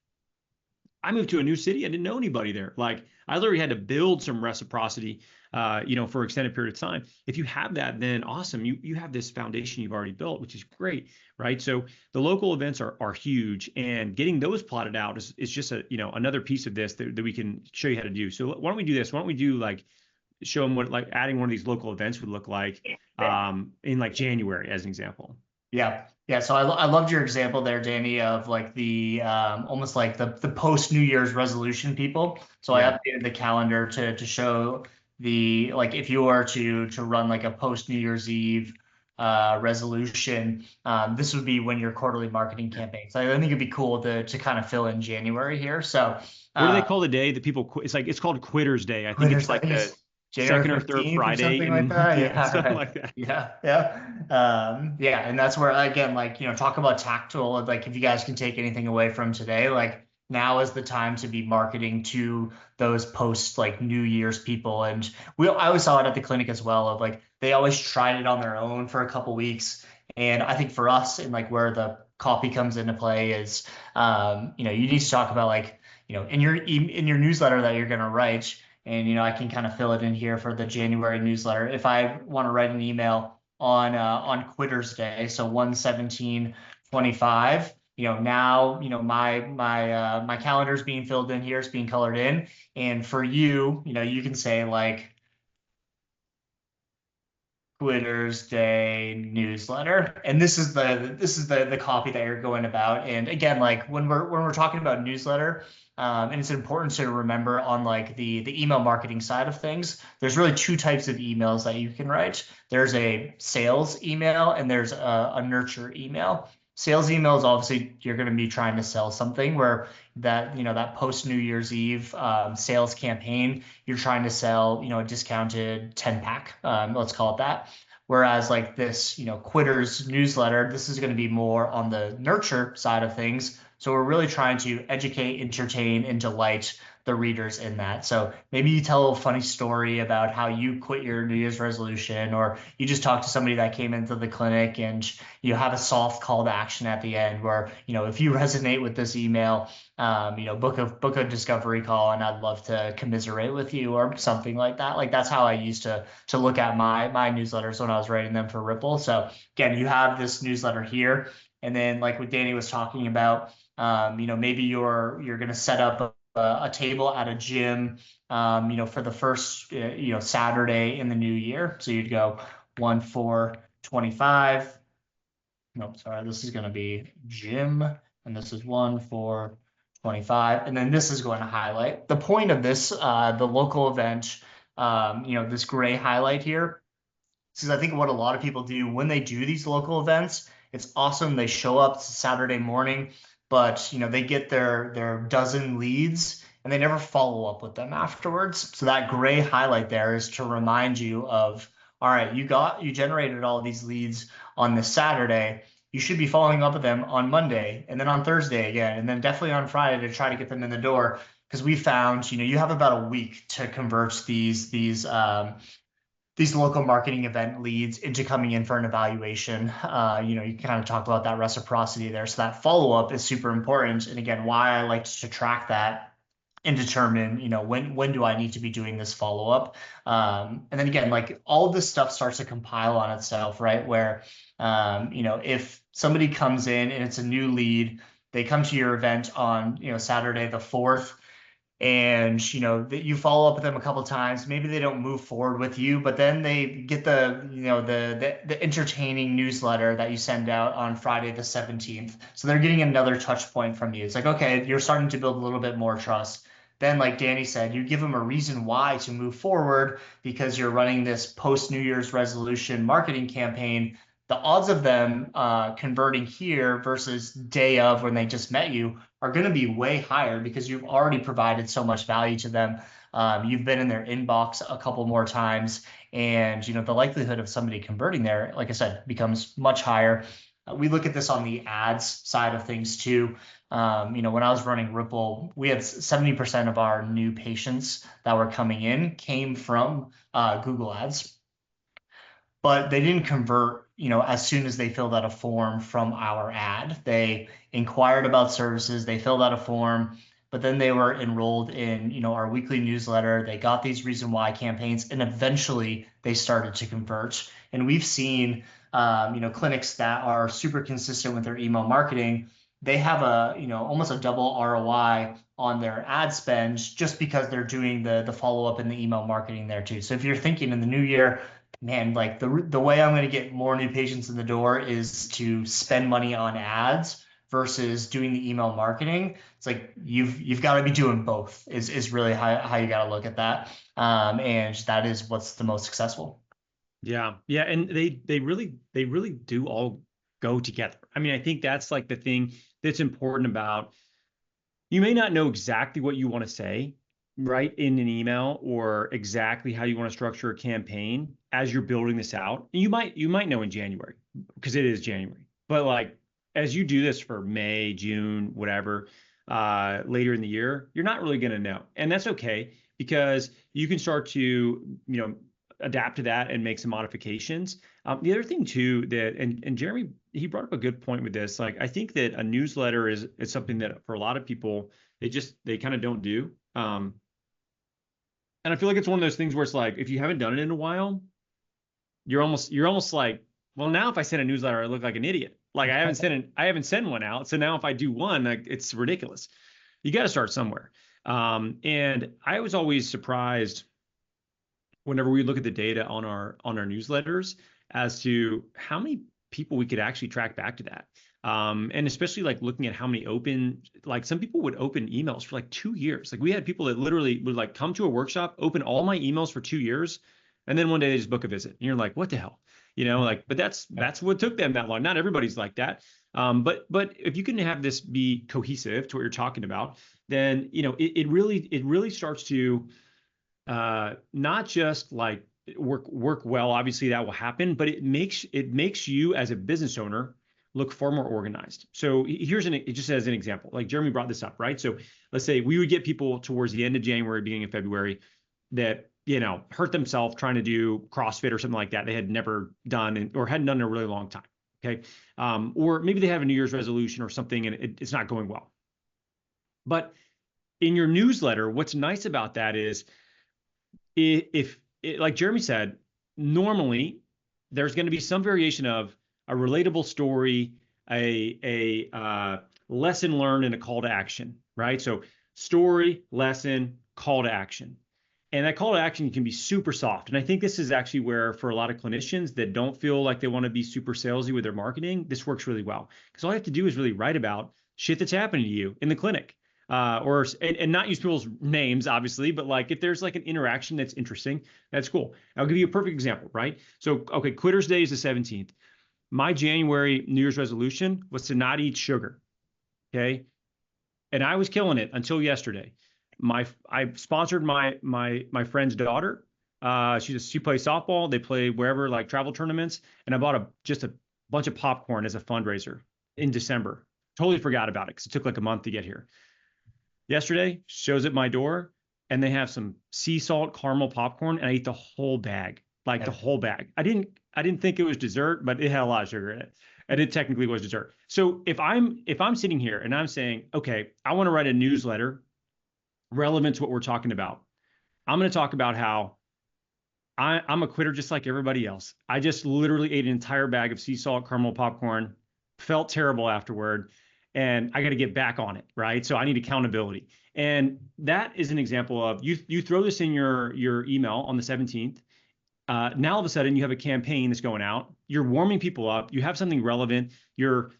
I moved to a new city. I didn't know anybody there. Like, I literally had to build some reciprocity, for an extended period of time. If you have that, then awesome. You have this foundation you've already built, which is great, right? So the local events are huge, and getting those plotted out is just another piece of this that we can show you how to do. So why don't we do this? Why don't we do like show them what like adding one of these local events would look like in like January as an example. Yeah. Yeah. So I loved your example there, Danny, of like the almost like the post New Year's resolution people. So I Yeah. updated the calendar to show the like if you were to run like a post New Year's Eve resolution, this would be when your quarterly marketing campaign. So I think it'd be cool to kind of fill in January here. So What do they uh call the day that people quit? It's called Quitters Day. I think it's quitters, I like think the it's January second or third 15th or Friday something in the like month. that. Yeah, Yeah, something right. like that. Yeah, yeah. Yeah, and that's where again, like, talk about tactile, like if you guys can take anything away from today, like now is the time to be marketing to those post like New Year's people. And I always saw it at the clinic as well of like they always tried it on their own for a couple weeks. And I think for us and like where the copy comes into play is you need to talk about like, in your newsletter that you're gonna write and I can kind of fill it in here for the January newsletter. If I want to write an email on Quitters Day, so 1/17/25, now my calendar is being filled in here, it's being colored in, and for you, you can say like Quitters Day newsletter, and this is the copy that you're going about. And again, like when we're talking about newsletter, and it's important to remember on like the email marketing side of things. There's really two types of emails that you can write. There's a sales email and there's a nurture email. Sales email is obviously you're going to be trying to sell something where that post New Year's Eve sales campaign you're trying to sell, a discounted 10 pack, let's call it that. Whereas like this, quitters newsletter, this is going to be more on the nurture side of things. So we're really trying to educate, entertain, and delight the readers in that. So maybe you tell a funny story about how you quit your New Year's resolution, or you just talk to somebody that came into the clinic and you have a soft call to action at the end where, if you resonate with this email, book a discovery call, and I'd love to commiserate with you or something like that. Like that's how I used to look at my newsletters when I was writing them for Ripple. So again, you have this newsletter here, and then like what Danny was talking about, maybe you're gonna set up a table at a gym, for the first Saturday in the new year. So you'd go 1/4/25. Nope, sorry, this is going to be gym, and this is 1/4/25, and then this is going to highlight. The point of this, the local event, this gray highlight here, is I think what a lot of people do when they do these local events, it's awesome. They show up Saturday morning, but they get their dozen leads and they never follow up with them afterwards. So that gray highlight there is to remind you of, all right, you generated all these leads on this Saturday. You should be following up with them on Monday and then on Thursday again, and then definitely on Friday to try to get them in the door. Because we found, you have about a week to convert these local marketing event leads into coming in for an evaluation. You kind of talked about that reciprocity there. So that follow up is super important. And again, why I like to track that and determine, when do I need to be doing this follow up? And then again, like all of this stuff starts to compile on itself, right? Where, if somebody comes in and it's a new lead, they come to your event on, Saturday the 4th, and that you follow up with them a couple times, maybe they don't move forward with you, but then they get the entertaining newsletter that you send out on Friday the 17th, so they're getting another touch point from you. It's like, okay, you're starting to build a little bit more trust. Then like Danny said, you give them a reason why to move forward because you're running this post New Year's resolution marketing campaign. The odds of them converting here versus day of when they just met you are going to be way higher because you've already provided so much value to them. You've been in their inbox a couple more times, and the likelihood of somebody converting there, like I said, becomes much higher. We look at this on the ads side of things too. When I was running Ripple, we had 70% of our new patients that were coming in came from Google Ads, but they didn't convert, as soon as they filled out a form from our ad. They inquired about services, they filled out a form, but then they were enrolled in, our weekly newsletter. They got these reason why campaigns, and eventually they started to convert. And we've seen, clinics that are super consistent with their email marketing. They have almost a double ROI on their ad spend just because they're doing the follow up and the email marketing there too. So if you're thinking in the new year, man, like the way I'm going to get more new patients in the door is to spend money on ads versus doing the email marketing. It's like you've got to be doing both is really how you got to look at that. And that is what's the most successful. Yeah. Yeah. And they really do all go together. I mean, I think that's like the thing that's important about, you may not know exactly what you want to say, right, in an email, or exactly how you want to structure a campaign as you're building this out. And you might know in January, because it is January. But like as you do this for May, June, whatever, later in the year, you're not really going to know. And that's okay, because you can start to, adapt to that and make some modifications. The other thing too that, and Jeremy, he brought up a good point with this. Like, I think that a newsletter is something that for a lot of people, they kind of don't do. And I feel like it's one of those things where it's like, if you haven't done it in a while, you're almost like, well, now if I send a newsletter, I look like an idiot. Like I haven't sent one out. So now if I do one, like, it's ridiculous. You got to start somewhere. And I was always surprised whenever we look at the data on our newsletters as to how many people we could actually track back to that. And especially like looking at how many like some people would open emails for like 2 years. Like we had people that literally would like come to a workshop, open all my emails for 2 years, and then one day they just book a visit. And you're like, what the hell? Like, but that's what took them that long. Not everybody's like that. But if you can have this be cohesive to what you're talking about, then, it really starts to not just like work well. Obviously that will happen, but it makes you as a business owner look far more organized. So just as an example, like Jeremy brought this up, right? So let's say we would get people towards the end of January, beginning of February, that, hurt themselves trying to do CrossFit or something like that they had never done or hadn't done in a really long time. Okay. Or maybe they have a New Year's resolution or something and it's not going well. But in your newsletter, what's nice about that is, if like Jeremy said, normally there's going to be some variation of a relatable story, a lesson learned, and a call to action, right? So story, lesson, call to action. And that call to action can be super soft. And I think this is actually where, for a lot of clinicians that don't feel like they want to be super salesy with their marketing, this works really well. Because all you have to do is really write about shit that's happening to you in the clinic. And not use people's names, obviously, but like if there's like an interaction that's interesting, that's cool. I'll give you a perfect example, right? So, okay, Quitter's Day is the 17th. My January New Year's resolution was to not eat sugar. Okay. And I was killing it until yesterday. I sponsored my friend's daughter. She plays softball. They play wherever, like travel tournaments. And I bought just a bunch of popcorn as a fundraiser in December. Totally forgot about it because it took like a month to get here. Yesterday, shows at my door, and they have some sea salt caramel popcorn, and I ate the whole bag, like the whole bag. I didn't think it was dessert, but it had a lot of sugar in it, and it technically was dessert. So if I'm sitting here and I'm saying, okay, I want to write a newsletter relevant to what we're talking about, I'm going to talk about how I'm a quitter just like everybody else. I just literally ate an entire bag of sea salt caramel popcorn, felt terrible afterward, and I got to get back on it, right? So I need accountability. And that is an example of you throw this in your email on the 17th. Now all of a sudden you have a campaign that's going out. You're warming people up. You have something relevant. You're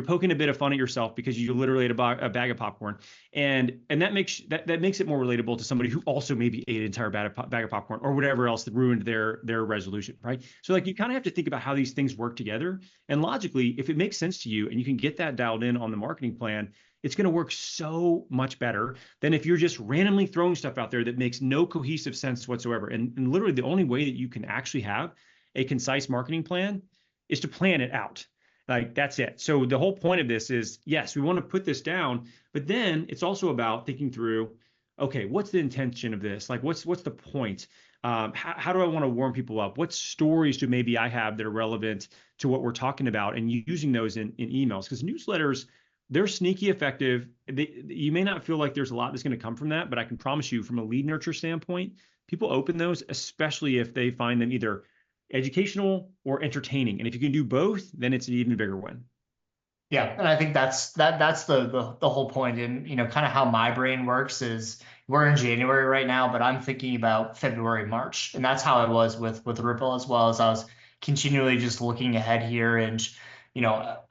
poking a bit of fun at yourself because you literally ate a bag of popcorn, and that makes it more relatable to somebody who also maybe ate an entire bag of popcorn or whatever else that ruined their resolution, right? So like you kind of have to think about how these things work together, and logically, if it makes sense to you and you can get that dialed in on the marketing plan, it's going to work so much better than if you're just randomly throwing stuff out there that makes no cohesive sense whatsoever. And literally the only way that you can actually have a concise marketing plan is to plan it out. Like that's it. So the whole point of this is, yes, we want to put this down, but then it's also about thinking through, okay, what's the intention of this? Like what's the point? How do I want to warm people up? What stories do maybe I have that are relevant to what we're talking about, and using those in emails? Because newsletters, they're sneaky effective. You may not feel like there's a lot that's going to come from that, but I can promise you from a lead nurture standpoint, people open those, especially if they find them either educational or entertaining. And if you can do both, then it's an even bigger win. Yeah, and I think that's the whole point. And kind of how my brain works is we're in January right now, but I'm thinking about February, March. And that's how I was with Ripple as well, as I was continually just looking ahead here. And,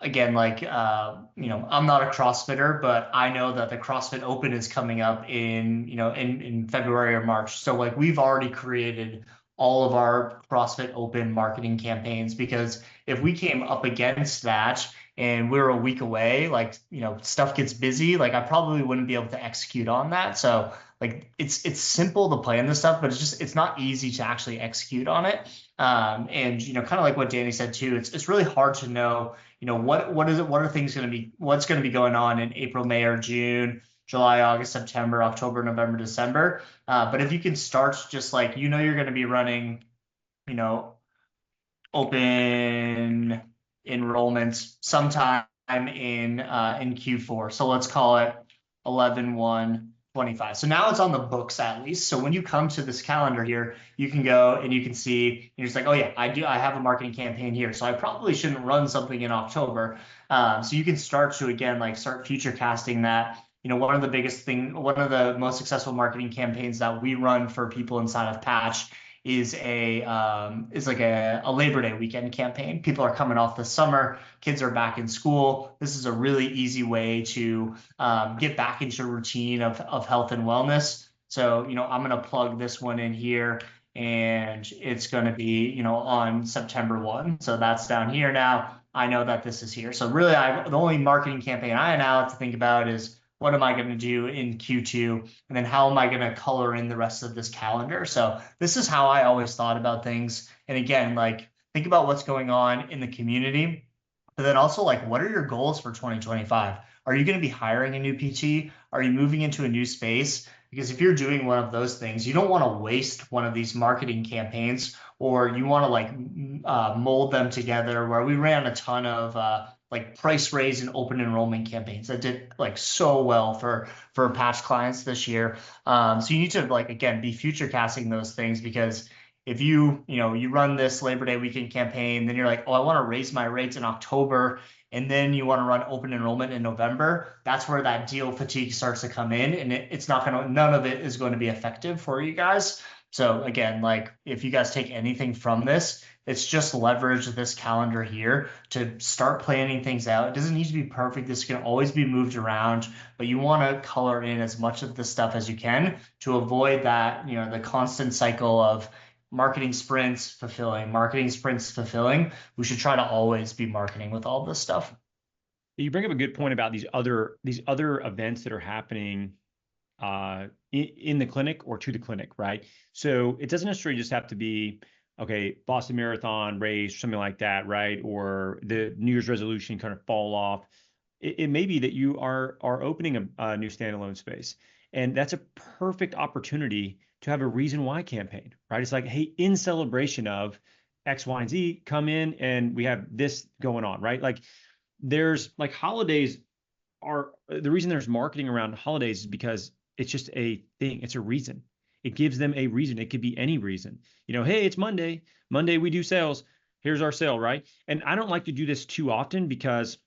again, like, I'm not a CrossFitter, but I know that the CrossFit Open is coming up in February or March. So like we've already created all of our CrossFit Open marketing campaigns, because if we came up against that and we're a week away, like, stuff gets busy, like I probably wouldn't be able to execute on that. So like it's simple to plan this stuff, but it's not easy to actually execute on it. And kind of like what Danny said too, it's really hard to know, what are things going to be, what's going to be going on in April, May, or June, July, August, September, October, November, December. But if you can start just like, you're going to be running, open enrollments sometime in Q4. So let's call it 11/1/25. So now it's on the books at least. So when you come to this calendar here, you can go and you can see, you're just like, oh yeah, I have a marketing campaign here. So I probably shouldn't run something in October. So you can start to, again, like start future casting that. One of the most successful marketing campaigns that we run for people inside of Patch is like a Labor Day weekend campaign. People are coming off the summer, kids are back in school. This is a really easy way to get back into a routine of health and wellness. So, I'm going to plug this one in here, and it's going to be, on September 1. So that's down here now. I know that this is here. So really, the only marketing campaign I now have to think about is, what am I going to do in Q2? And then how am I going to color in the rest of this calendar? So this is how I always thought about things. And again, like, think about what's going on in the community, but then also like, what are your goals for 2025? Are you going to be hiring a new PT? Are you moving into a new space? Because if you're doing one of those things, you don't want to waste one of these marketing campaigns, or you want to like mold them together, where we ran a ton of like price raise and open enrollment campaigns that did like so well for Patch clients this year. So you need to, like, again, be future casting those things, because if you run this Labor Day weekend campaign, then you're like, oh, I want to raise my rates in October, and then you want to run open enrollment in November. That's where that deal fatigue starts to come in, and none of it is going to be effective for you guys. So again, like, if you guys take anything from this, it's just leverage this calendar here to start planning things out. It doesn't need to be perfect. This can always be moved around, but you want to color in as much of the stuff as you can to avoid that, the constant cycle of marketing sprints fulfilling. We should try to always be marketing with all this stuff. You bring up a good point about these other events that are happening in the clinic or to the clinic, right? So it doesn't necessarily just have to be, okay, Boston Marathon race, something like that, right? Or the New Year's resolution kind of fall off. It may be that you are opening a new standalone space, and that's a perfect opportunity to have a reason why campaign, right? It's like, hey, in celebration of X, Y, and Z, come in and we have this going on, right? Like, there's like holidays are the reason there's marketing around holidays is because it's just a thing. It's a reason. It gives them a reason. It could be any reason. Hey, it's Monday. Monday we do sales. Here's our sale, right? And I don't like to do this too often because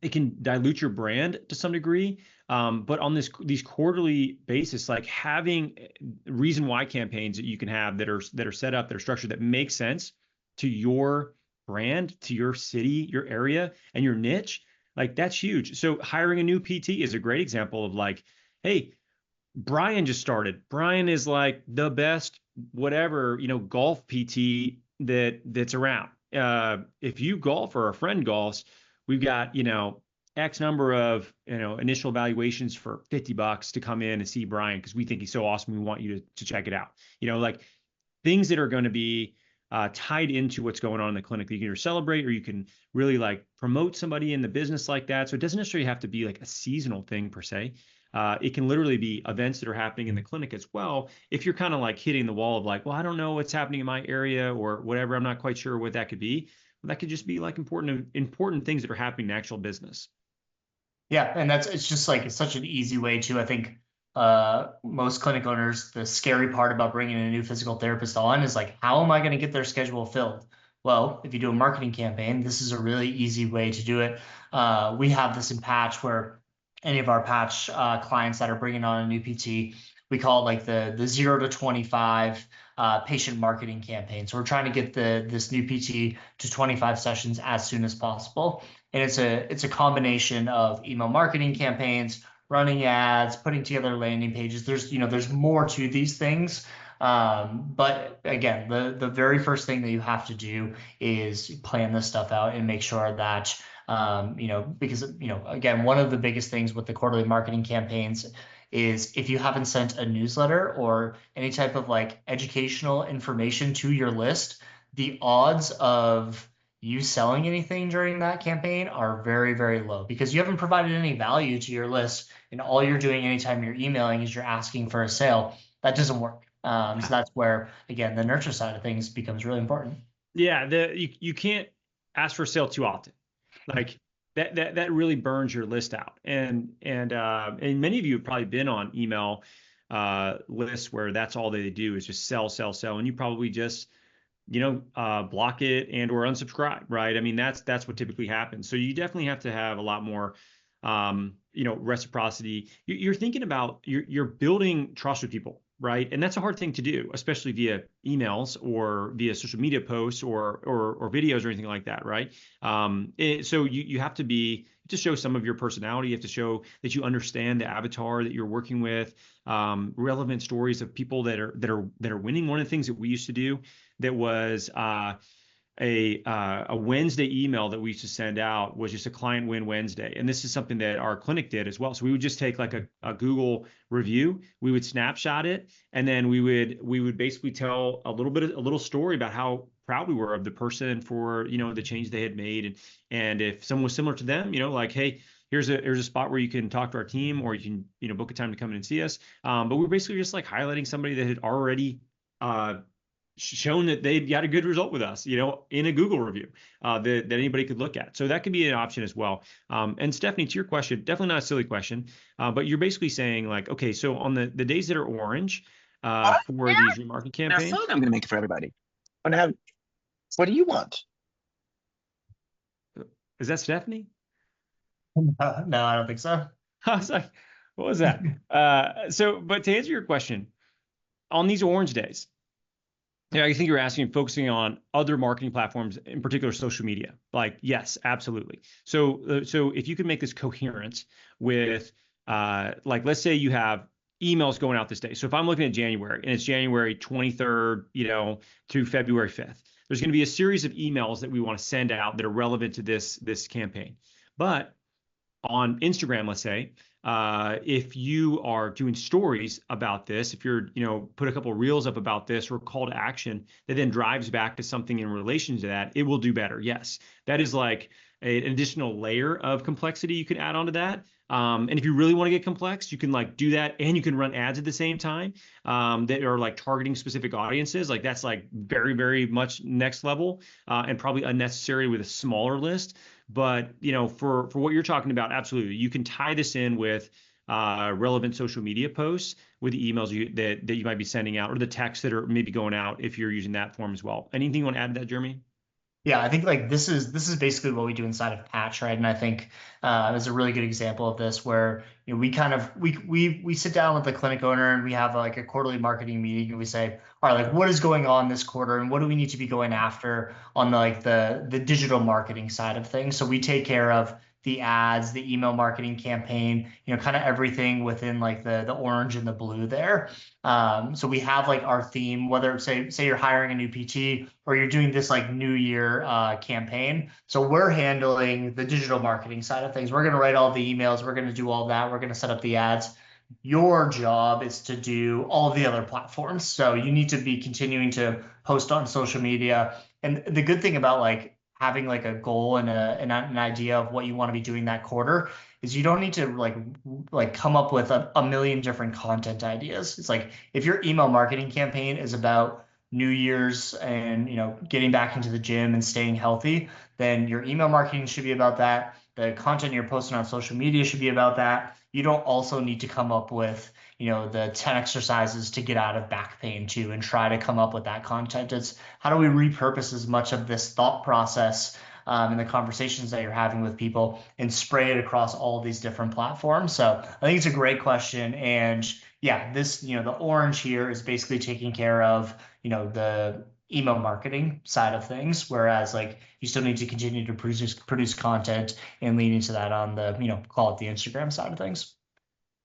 it can dilute your brand to some degree. But on these quarterly basis, like having reason why campaigns that you can have that are set up, that are structured, that make sense to your brand, to your city, your area, and your niche, like that's huge. So hiring a new PT is a great example of like, hey, Brian just started. Brian is like the best, whatever, golf PT that's around. If you golf or a friend golfs, we've got, X number of, initial evaluations for $50 to come in and see Brian, because we think he's so awesome. We want you to check it out. Like things that are going to be tied into what's going on in the clinic that you can either celebrate, or you can really like promote somebody in the business like that. So it doesn't necessarily have to be like a seasonal thing per se. It can literally be events that are happening in the clinic as well. If you're kind of like hitting the wall of like, well, I don't know what's happening in my area or whatever, I'm not quite sure what that could be. Well, that could just be like important things that are happening in actual business. Yeah, and it's just like, it's such an easy way to, I think, most clinic owners, the scary part about bringing a new physical therapist on is like, how am I going to get their schedule filled? Well, if you do a marketing campaign, this is a really easy way to do it. We have this in Patch where any of our patch clients that are bringing on a new PT. We call it like the 0 to 25 patient marketing campaign. So we're trying to get this new PT to 25 sessions as soon as possible. And it's a combination of email marketing campaigns, running ads, putting together landing pages. There's more to these things. But again, the very first thing that you have to do is plan this stuff out and make sure that because again, one of the biggest things with the quarterly marketing campaigns is if you haven't sent a newsletter or any type of like educational information to your list, the odds of you selling anything during that campaign are very, very low because you haven't provided any value to your list, and all you're doing anytime you're emailing is you're asking for a sale. That doesn't work. So that's where, again, the nurture side of things becomes really important. Yeah, you can't ask for a sale too often. Like that really burns your list out. And many of you have probably been on email lists where that's all they do is just sell, sell, sell, and you probably just block it and or unsubscribe, right? I mean, that's what typically happens. So you definitely have to have a lot more reciprocity. You're thinking about you're building trust with people, right? And that's a hard thing to do, especially via emails or via social media posts or videos or anything like that, right? So you have to show some of your personality. You have to show that you understand the avatar that you're working with, relevant stories of people that are winning. One of the things that we used to do that was a Wednesday email that we used to send out was just a client win Wednesday. And this is something that our clinic did as well. So we would just take like a Google review, we would snapshot it, and then we would basically tell a little story about how proud we were of the person for, the change they had made. And if someone was similar to them, like, hey, here's a spot where you can talk to our team, or you can, book a time to come in and see us. But we're basically just like highlighting somebody that had already shown that they got a good result with us, in a Google review that anybody could look at. So that could be an option as well. And Stephanie, to your question, definitely not a silly question, but you're basically saying like, okay, so on the days that are orange for these remarketing campaigns, There's food I'm going to make it for everybody. What do you want? is that Stephanie? No, I don't think so. I was like, what was that? But to answer your question, on these orange days, yeah, I think you're focusing on other marketing platforms, in particular social media. Like, yes, absolutely. So if you can make this coherent with, like, let's say you have emails going out this day. So if I'm looking at January and it's January 23rd, through February 5th, there's going to be a series of emails that we want to send out that are relevant to this campaign. But on Instagram, let's say, if you are doing stories about this, if you're, put a couple of reels up about this or call to action that then drives back to something in relation to that, it will do better. Yes, that is like an additional layer of complexity you can add onto that. And if you really want to get complex, you can like do that, and you can run ads at the same time that are like targeting specific audiences. Like that's like very, very much next level and probably unnecessary with a smaller list. But for what you're talking about, absolutely, you can tie this in with relevant social media posts with the emails that you might be sending out, or the texts that are maybe going out if you're using that form as well. Anything you want to add to that, Jeremy? Yeah, I think like this is basically what we do inside of Patch, right? And I think it's a really good example of this where we kind of we sit down with the clinic owner and we have like a quarterly marketing meeting, and we say, all right, like what is going on this quarter and what do we need to be going after on the digital marketing side of things. So we take care of the ads, the email marketing campaign, kind of everything within like the orange and the blue there. So we have like our theme, whether say you're hiring a new PT or you're doing this like new year campaign. So we're handling the digital marketing side of things. We're going to write all the emails. We're going to do all that. We're going to set up the ads. Your job is to do all of the other platforms. So you need to be continuing to post on social media. And the good thing about like having like a goal and an idea of what you want to be doing that quarter is you don't need to like come up with a million different content ideas. It's like if your email marketing campaign is about New Year's and getting back into the gym and staying healthy, then your email marketing should be about that. The content you're posting on social media should be about that. You don't also need to come up with the 10 exercises to get out of back pain too, and try to come up with that content. It's how do we repurpose as much of this thought process and the conversations that you're having with people and spray it across all of these different platforms. So I think it's a great question. And yeah, this, the orange here is basically taking care of, the email marketing side of things, whereas like you still need to continue to produce content and lean into that on the, call it the Instagram side of things.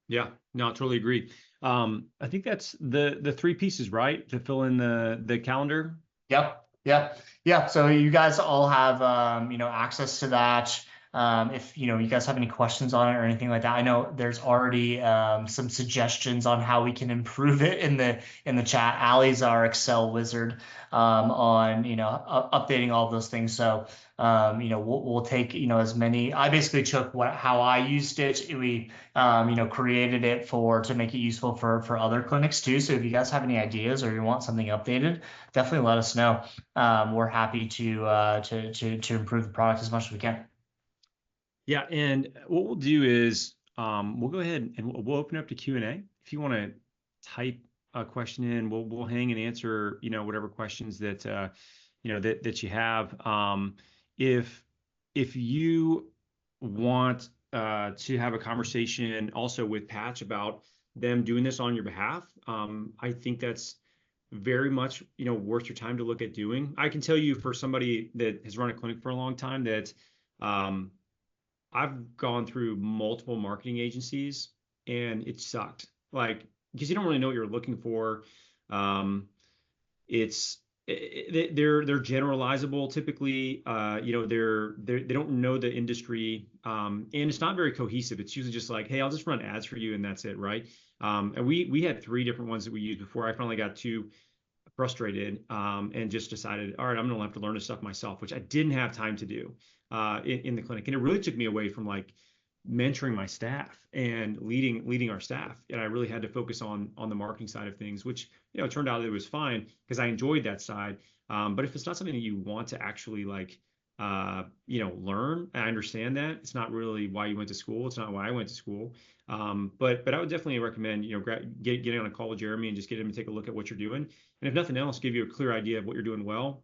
Yeah, no, totally agree. I think that's the three pieces, right? To fill in the calendar. Yep. Yep. Yeah. So you guys all have, access to that. If, you guys have any questions on it or anything like that, I know there's already, some suggestions on how we can improve it in the chat. Allie's our Excel wizard, on, updating all of those things. So, we'll take, as many, I basically took how I used it. We, created it to make it useful for other clinics too. So if you guys have any ideas or you want something updated, definitely let us know. We're happy to improve the product as much as we can. Yeah, and what we'll do is we'll go ahead and we'll open up to Q&A. If you want to type a question in, we'll hang and answer, whatever questions that that you have. If you want to have a conversation also with Patch about them doing this on your behalf, I think that's very much worth your time to look at doing. I can tell you, for somebody that has run a clinic for a long time, that I've gone through multiple marketing agencies and it sucked. Like, because you don't really know what you're looking for. They're generalizable typically. They don't know the industry, and it's not very cohesive. It's usually just like, hey, I'll just run ads for you and that's it, right? And we had 3 different ones that we used before I finally got too frustrated, and just decided, all right, I'm gonna have to learn this stuff myself, which I didn't have time to do in the clinic. And it really took me away from like mentoring my staff and leading our staff. And I really had to focus on the marketing side of things, which, it turned out it was fine because I enjoyed that side. But if it's not something that you want to actually like, learn, I understand that it's not really why you went to school. It's not why I went to school. But I would definitely recommend, getting on a call with Jeremy and just get him to take a look at what you're doing. And if nothing else, give you a clear idea of what you're doing well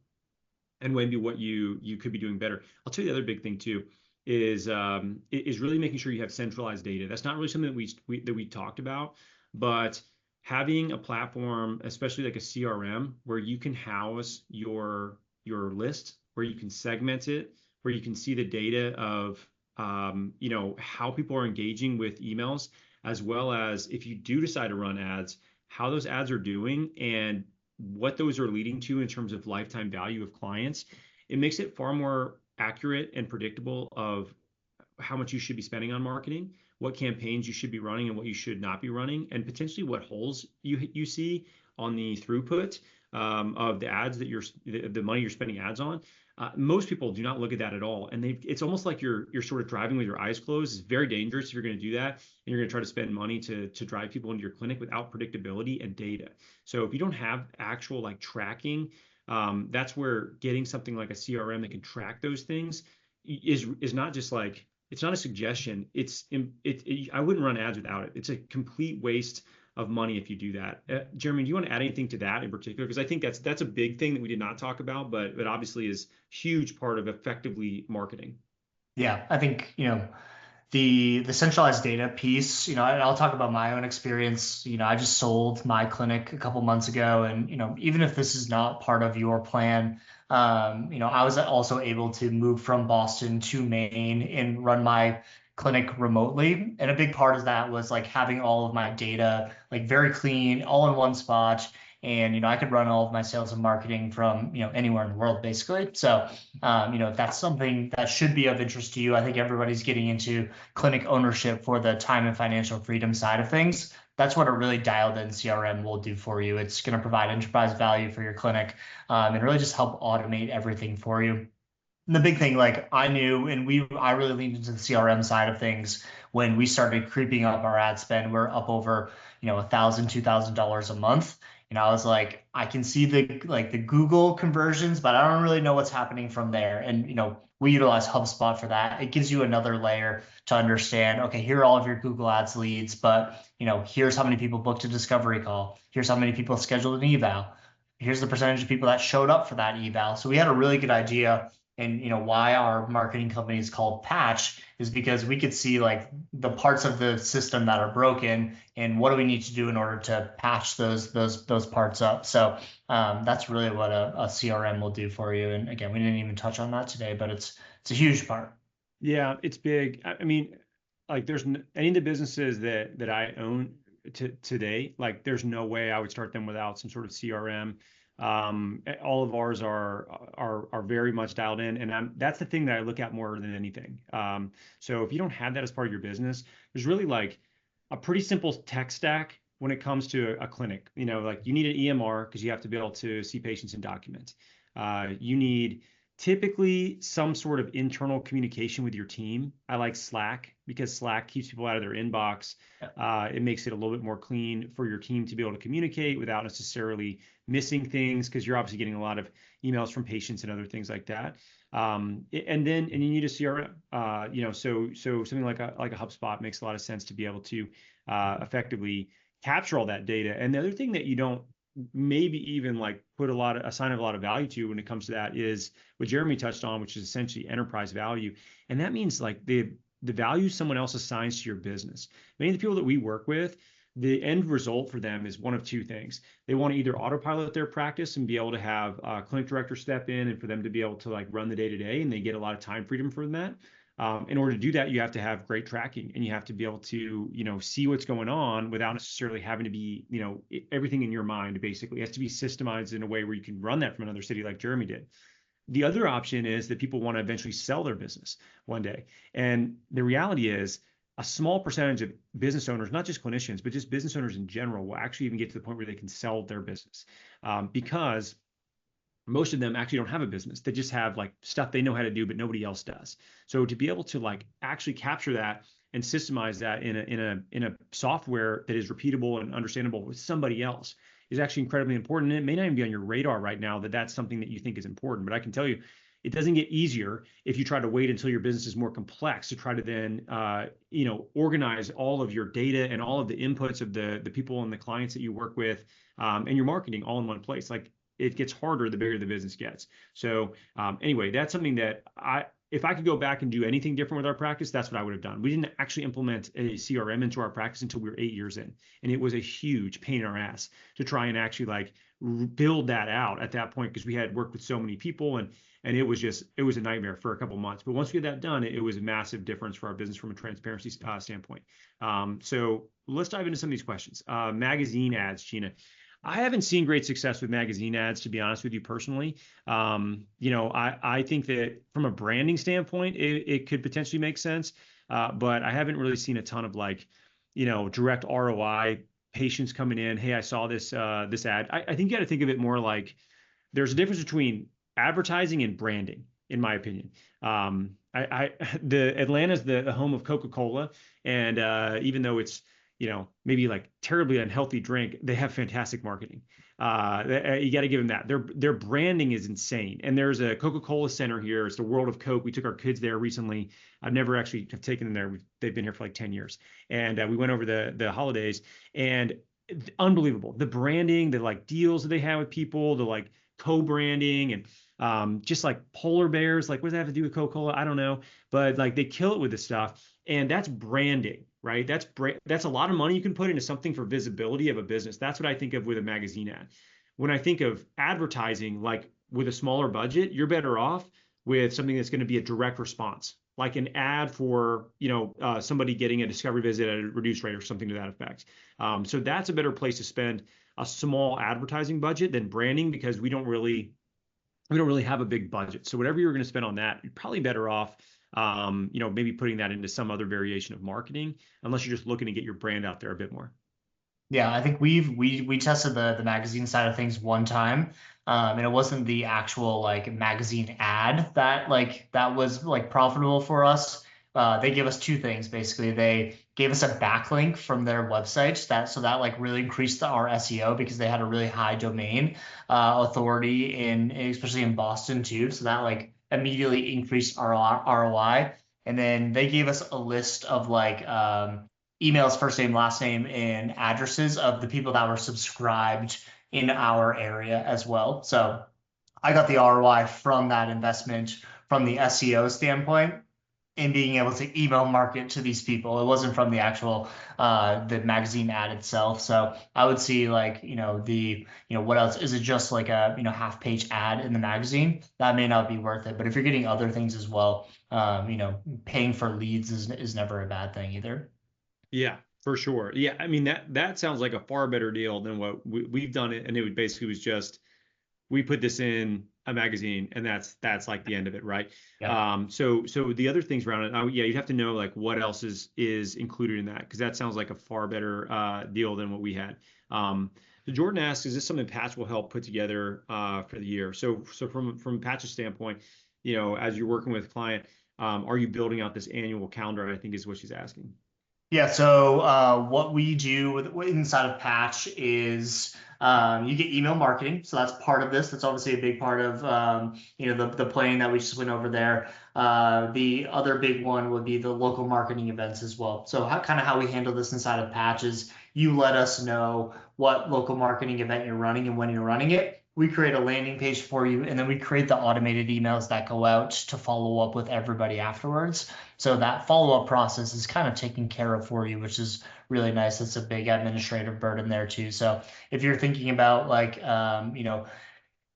and maybe what you could be doing better. I'll tell you the other big thing too is really making sure you have centralized data. That's not really something that we talked about, but having a platform, especially like a CRM, where you can house your list, where you can segment it, where you can see the data of how people are engaging with emails, as well as if you do decide to run ads, how those ads are doing and what those are leading to in terms of lifetime value of clients. It makes it far more accurate and predictable of how much you should be spending on marketing, what campaigns you should be running and what you should not be running, and potentially what holes you see on the throughput of the ads that the money you're spending ads on. Most people do not look at that at all, and it's almost like you're sort of driving with your eyes closed. It's very dangerous if you're going to do that, and you're going to try to spend money to drive people into your clinic without predictability and data. So if you don't have actual like tracking, that's where getting something like a CRM that can track those things is not just like, it's not a suggestion. I wouldn't run ads without it. It's a complete waste of money if you do that. Jeremy, do you want to add anything to that in particular? Because I think that's a big thing that we did not talk about, but obviously is a huge part of effectively marketing. Yeah, I think, the centralized data piece, I'll talk about my own experience. I just sold my clinic a couple months ago, and even if this is not part of your plan, I was also able to move from Boston to Maine and run my clinic remotely. And a big part of that was like having all of my data like very clean, all in one spot. And I could run all of my sales and marketing from anywhere in the world basically. So if that's something that should be of interest to you, I think everybody's getting into clinic ownership for the time and financial freedom side of things. That's what a really dialed in CRM will do for you. It's going to provide enterprise value for your clinic, and really just help automate everything for you. And the big thing, like I knew, and I really leaned into the CRM side of things when we started creeping up our ad spend. We're up over, $1,000, $2,000 a month. And I was like, I can see the Google conversions, but I don't really know what's happening from there. And, we utilize HubSpot for that. It gives you another layer to understand, okay, here are all of your Google Ads leads, but, here's how many people booked a discovery call. Here's how many people scheduled an eval. Here's the percentage of people that showed up for that eval. So we had a really good idea And why our marketing company is called Patch is because we could see like the parts of the system that are broken and what do we need to do in order to patch those parts up. So that's really what a CRM will do for you. And again, we didn't even touch on that today, but it's a huge part. Yeah, it's big. I mean, like any of the businesses that I own today, like there's no way I would start them without some sort of CRM. All of ours are very much dialed in, and that's the thing that I look at more than anything. So if you don't have that as part of your business, there's really like a pretty simple tech stack when it comes to a clinic. Like you need an EMR because you have to be able to see patients and document. You need typically some sort of internal communication with your team. I like Slack because Slack keeps people out of their inbox. It makes it a little bit more clean for your team to be able to communicate without necessarily missing things because you're obviously getting a lot of emails from patients and other things like that. And you need a CRM. So something like a HubSpot makes a lot of sense to be able to effectively capture all that data. And the other thing that you don't maybe even like assign a lot of value to when it comes to that is what Jeremy touched on, which is essentially enterprise value. And that means like the value someone else assigns to your business. Many of the people that we work with, the end result for them is one of two things. They want to either autopilot their practice and be able to have a clinic director step in and for them to be able to like run the day-to-day, and they get a lot of time freedom from that. In order to do that, you have to have great tracking and you have to be able to, see what's going on without necessarily having to be, everything in your mind basically. It has to be systemized in a way where you can run that from another city like Jeremy did. The other option is that people want to eventually sell their business one day. And the reality is a small percentage of business owners, not just clinicians, but just business owners in general, will actually even get to the point where they can sell their business because most of them actually don't have a business. They just have like stuff they know how to do, but nobody else does. So to be able to like actually capture that and systemize that in a software that is repeatable and understandable with somebody else is actually incredibly important. And it may not even be on your radar right now that that's something that you think is important, but I can tell you, it doesn't get easier if you try to wait until your business is more complex to try to then, organize all of your data and all of the inputs of the people and the clients that you work with and your marketing all in one place. Like it gets harder the bigger the business gets. So anyway, that's something that if I could go back and do anything different with our practice, that's what I would have done. We didn't actually implement a CRM into our practice until we were 8 years in. And it was a huge pain in our ass to try and actually like build that out at that point because we had worked with so many people and it was a nightmare for a couple of months. But once we had that done, it was a massive difference for our business from a transparency standpoint. So let's dive into some of these questions. Magazine ads, Gina. I haven't seen great success with magazine ads, to be honest with you personally. I think that from a branding standpoint, it could potentially make sense, but I haven't really seen a ton of like, direct ROI patients coming in. Hey, I saw this ad. I think you got to think of it more like there's a difference between advertising and branding, in my opinion. Atlanta's the home of Coca-Cola, and even though it's maybe like terribly unhealthy drink, they have fantastic marketing. You got to give them that. Their branding is insane. And there's a Coca-Cola center here. It's the World of Coke. We took our kids there recently. I've never actually have taken them there. They've been here for like 10 years. And we went over the holidays and unbelievable. The branding, the like deals that they have with people, the like co-branding and just like polar bears, like what does that have to do with Coca-Cola? I don't know. But like they kill it with this stuff. And that's branding, right? That's a lot of money you can put into something for visibility of a business. That's what I think of with a magazine ad. When I think of advertising, like with a smaller budget, you're better off with something that's going to be a direct response, like an ad for somebody getting a discovery visit at a reduced rate or something to that effect. So that's a better place to spend a small advertising budget than branding because we don't really have a big budget. So whatever you're going to spend on that, you're probably better off maybe putting that into some other variation of marketing, unless you're just looking to get your brand out there a bit more. Yeah, I think we tested the magazine side of things one time, and it wasn't the actual like magazine ad that was like profitable for us. They gave us two things basically. They gave us a backlink from their website that like really increased our SEO because they had a really high domain authority especially in Boston too. So that like immediately increased our ROI. And then they gave us a list of like emails, first name, last name, and addresses of the people that were subscribed in our area as well. So I got the ROI from that investment from the SEO standpoint and being able to email market to these people. It wasn't from the actual the magazine ad itself. So I would see like, what else? Is it just like a, half page ad in the magazine? That may not be worth it. But if you're getting other things as well, paying for leads is never a bad thing either. Yeah, for sure. Yeah, I mean that sounds like a far better deal than what we've done it, and it would basically was just we put this in a magazine and that's like the end of it, right? Yeah. So the other things around it, yeah, you'd have to know like what else is included in that because that sounds like a far better deal than what we had. So Jordan asks, is this something Patch will help put together for the year? So from Patch's standpoint, as you're working with a client, are you building out this annual calendar? I think is what she's asking. Yeah, so what we do inside of Patch is you get email marketing. So that's part of this. That's obviously a big part of the planning that we just went over there. The other big one would be the local marketing events as well. So how we handle this inside of Patch is you let us know what local marketing event you're running and when you're running it. We create a landing page for you, and then we create the automated emails that go out to follow up with everybody afterwards. So that follow-up process is kind of taken care of for you, which is really nice. It's a big administrative burden there too. So if you're thinking about like,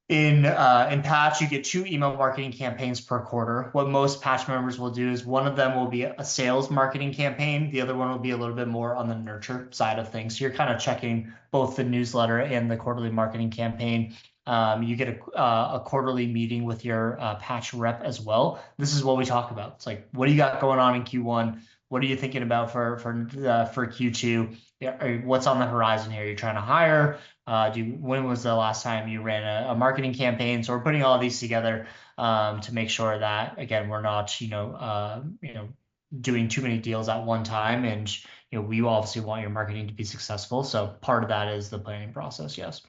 in Patch, you get 2 email marketing campaigns per quarter. What most Patch members will do is one of them will be a sales marketing campaign. The other one will be a little bit more on the nurture side of things. So you're kind of checking both the newsletter and the quarterly marketing campaign. You get a quarterly meeting with your Patch rep as well. This is what we talk about. It's like, what do you got going on in Q1? What are you thinking about for Q2? What's on the horizon here? You're trying to hire. When was the last time you ran a marketing campaign? So we're putting all these together to make sure that again we're not doing too many deals at one time, and we obviously want your marketing to be successful. So part of that is the planning process. Yes.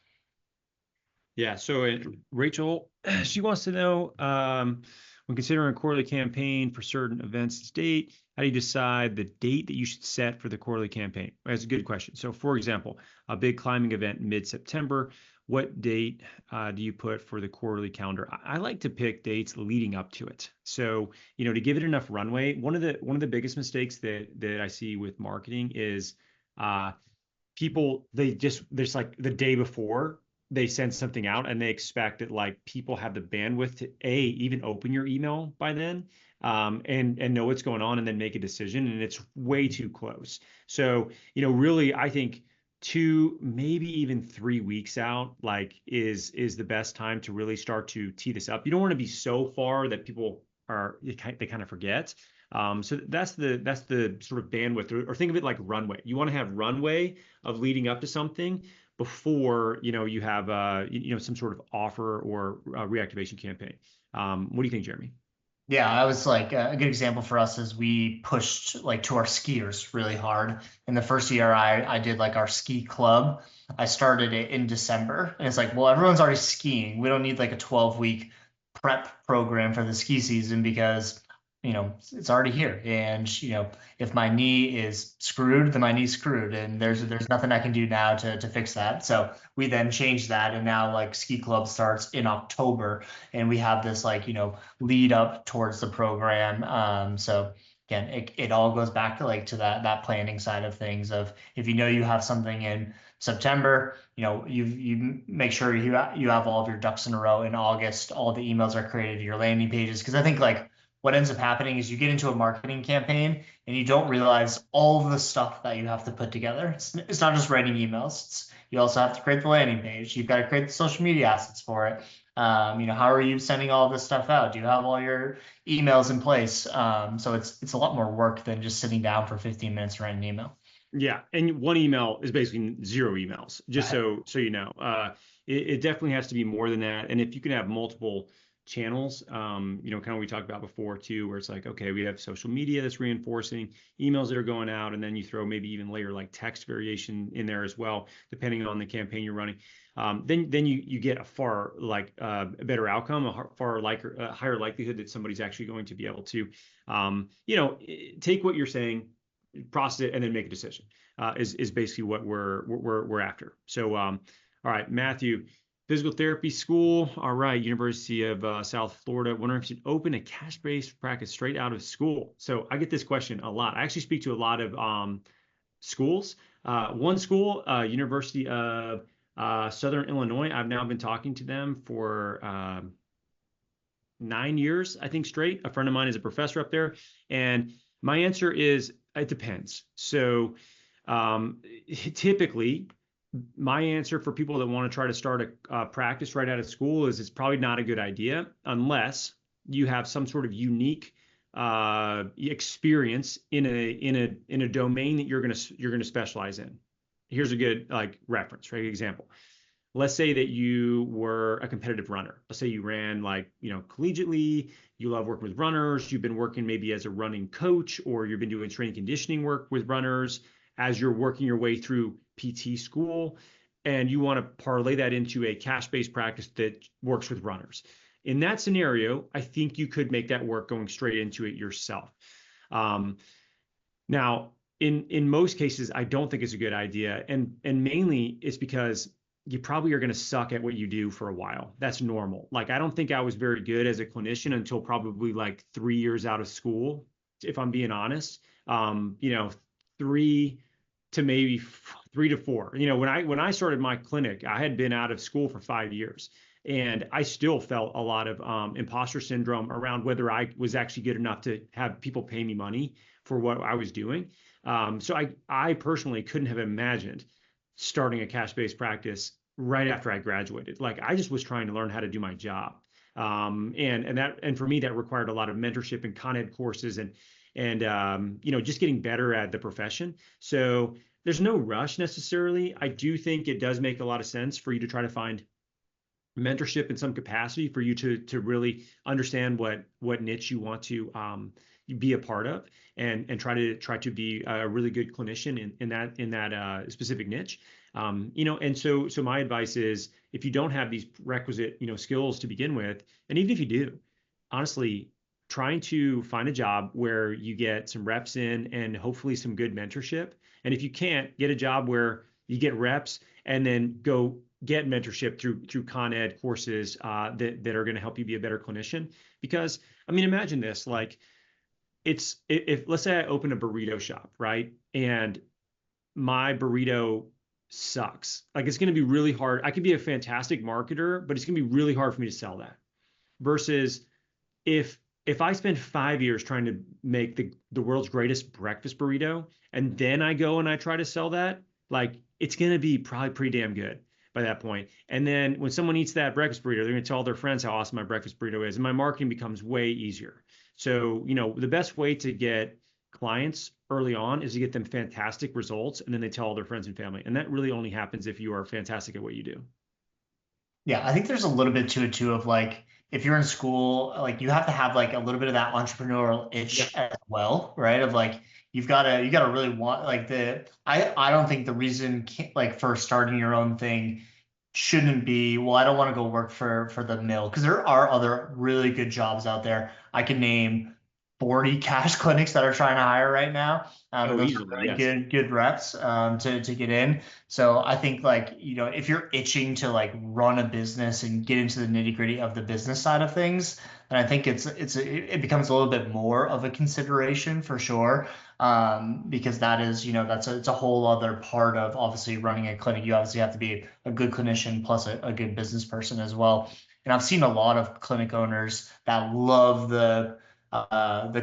Yeah. So Rachel, she wants to know when considering a quarterly campaign for certain events to date, how do you decide the date that you should set for the quarterly campaign? That's a good question. So, for example, a big climbing event mid-September, what date do you put for the quarterly calendar? I like to pick dates leading up to it. So, to give it enough runway. One of the biggest mistakes that I see with marketing is people there's like the day before they send something out and they expect that like people have the bandwidth to even open your email by then and know what's going on and then make a decision, and it's way too close. So really I think 2 maybe even 3 weeks out like is the best time to really start to tee this up. You don't want to be so far that people they kind of forget. So that's the sort of bandwidth, or think of it like runway. You want to have runway of leading up to something before you have some sort of offer or reactivation campaign. What do you think, Jeremy? Yeah, I was like a good example for us is we pushed like to our skiers really hard. In the first year I did like our ski club. I started it in December, and it's like, well, everyone's already skiing. We don't need like a 12-week prep program for the ski season because it's already here. And if my knee is screwed, then my knee's screwed, and there's nothing I can do now to fix that. So we then changed that, and now like ski club starts in October, and we have this like lead up towards the program. So again, it all goes back to like to that planning side of things. Of if you have something in September, you make sure you have all of your ducks in a row. In August, all the emails are created, your landing pages, because I think like what ends up happening is you get into a marketing campaign and you don't realize all of the stuff that you have to put together. It's not just writing emails. You also have to create the landing page. You've got to create the social media assets for it. How are you sending all this stuff out? Do you have all your emails in place? So it's a lot more work than just sitting down for 15 minutes to write an email. Yeah, and one email is basically 0 emails. Just Right. so you know, it definitely has to be more than that. And if you can have multiple channels, kind of what we talked about before too, where it's like, okay, we have social media that's reinforcing, emails that are going out, and then you throw maybe even layer like text variation in there as well, depending on the campaign you're running. Then you get a far better outcome, higher likelihood that somebody's actually going to be able to, take what you're saying, process it, and then make a decision. Is basically what we're after. So, all right, Matthew, Physical therapy school. All right. University of South Florida. Wondering if you should open a cash-based practice straight out of school. So I get this question a lot. I actually speak to a lot of schools. One school, University of Southern Illinois. I've now been talking to them for 9 years, I think, straight. A friend of mine is a professor up there. And my answer is it depends. So typically, my answer for people that want to try to start a practice right out of school is it's probably not a good idea unless you have some sort of unique experience in a domain that you're gonna specialize in. Here's a good like reference, right? Example. Let's say that you were a competitive runner. Let's say you ran like, collegiately, you love working with runners, you've been working maybe as a running coach, or you've been doing training conditioning work with runners as you're working your way through PT school, and you want to parlay that into a cash-based practice that works with runners. In that scenario, I think you could make that work going straight into it yourself. Now, in most cases, I don't think it's a good idea, and mainly it's because you probably are going to suck at what you do for a while. That's normal. Like, I don't think I was very good as a clinician until probably like 3 years out of school, if I'm being honest. 3 to maybe 3 to 4. When I started my clinic, I had been out of school for 5 years, and I still felt a lot of imposter syndrome around whether I was actually good enough to have people pay me money for what I was doing. So I personally couldn't have imagined starting a cash-based practice right after I graduated. Like, I just was trying to learn how to do my job. And for me, that required a lot of mentorship and Con Ed courses and just getting better at the profession. So there's no rush necessarily. I do think it does make a lot of sense for you to try to find mentorship in some capacity for you to really understand what niche you want to be a part of, and try to be a really good clinician in that specific niche. And so my advice is, if you don't have these requisite skills to begin with, and even if you do, honestly, trying to find a job where you get some reps in and hopefully some good mentorship. And if you can't, get a job where you get reps and then go get mentorship through Con Ed courses that are going to help you be a better clinician. Because imagine this, like, if let's say I open a burrito shop, right? And my burrito sucks. Like, it's going to be really hard. I could be a fantastic marketer, but it's going to be really hard for me to sell that. Versus if I spend 5 years trying to make the world's greatest breakfast burrito, and then I go and I try to sell that, like, it's going to be probably pretty damn good by that point. And then when someone eats that breakfast burrito, they're going to tell their friends how awesome my breakfast burrito is. And my marketing becomes way easier. So, the best way to get clients early on is to get them fantastic results, and then they tell all their friends and family. And that really only happens if you are fantastic at what you do. Yeah, I think there's a little bit to it too, of like, if you're in school, like, you have to have like a little bit of that entrepreneurial itch as well, right? Of like, you gotta really want, like, I don't think the reason like for starting your own thing shouldn't be, well, I don't want to go work for the mill, because there are other really good jobs out there. I can name 40 cash clinics that are trying to hire right now. Those Easily, are really yes. good reps to get in. So I think, like, if you're itching to like run a business and get into the nitty gritty of the business side of things, then I think it becomes a little bit more of a consideration for sure. Because that is, it's a whole other part of obviously running a clinic. You obviously have to be a good clinician plus a good business person as well. And I've seen a lot of clinic owners that love the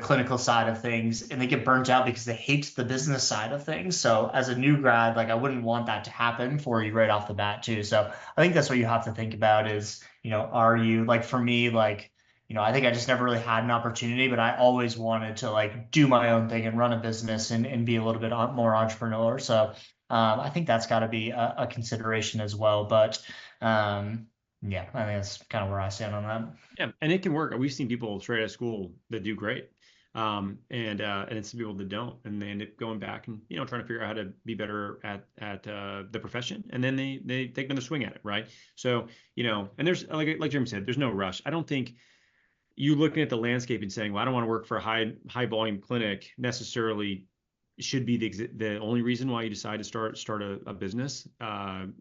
clinical side of things, and they get burnt out because they hate the business side of things. So as a new grad, like, I wouldn't want that to happen for you right off the bat too. So I think that's what you have to think about is, are you, like, for me, like, I think I just never really had an opportunity, but I always wanted to like do my own thing and run a business and be a little bit more entrepreneur. So I think that's got to be a consideration as well. But yeah, I think that's kind of where I stand on that. Yeah, and it can work. We've seen people straight out of school that do great, and it's the people that don't, and they end up going back and trying to figure out how to be better at the profession, and then they take another swing at it, right? So and there's, like Jeremy said, there's no rush. I don't think you looking at the landscape and saying, well, I don't want to work for a high volume clinic necessarily should be the only reason why you decide to start a business.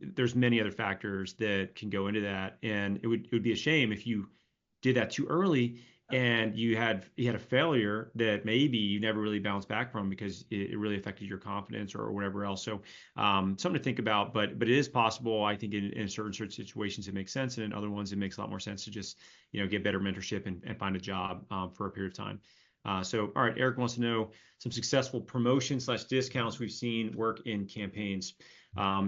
There's many other factors that can go into that, and it would be a shame if you did that too early and you had a failure that maybe you never really bounced back from because it really affected your confidence or whatever else. So something to think about, but it is possible. I think in certain situations it makes sense, and in other ones it makes a lot more sense to just get better mentorship and find a job for a period of time. So all right, Eric wants to know some successful promotion/discounts we've seen work in campaigns.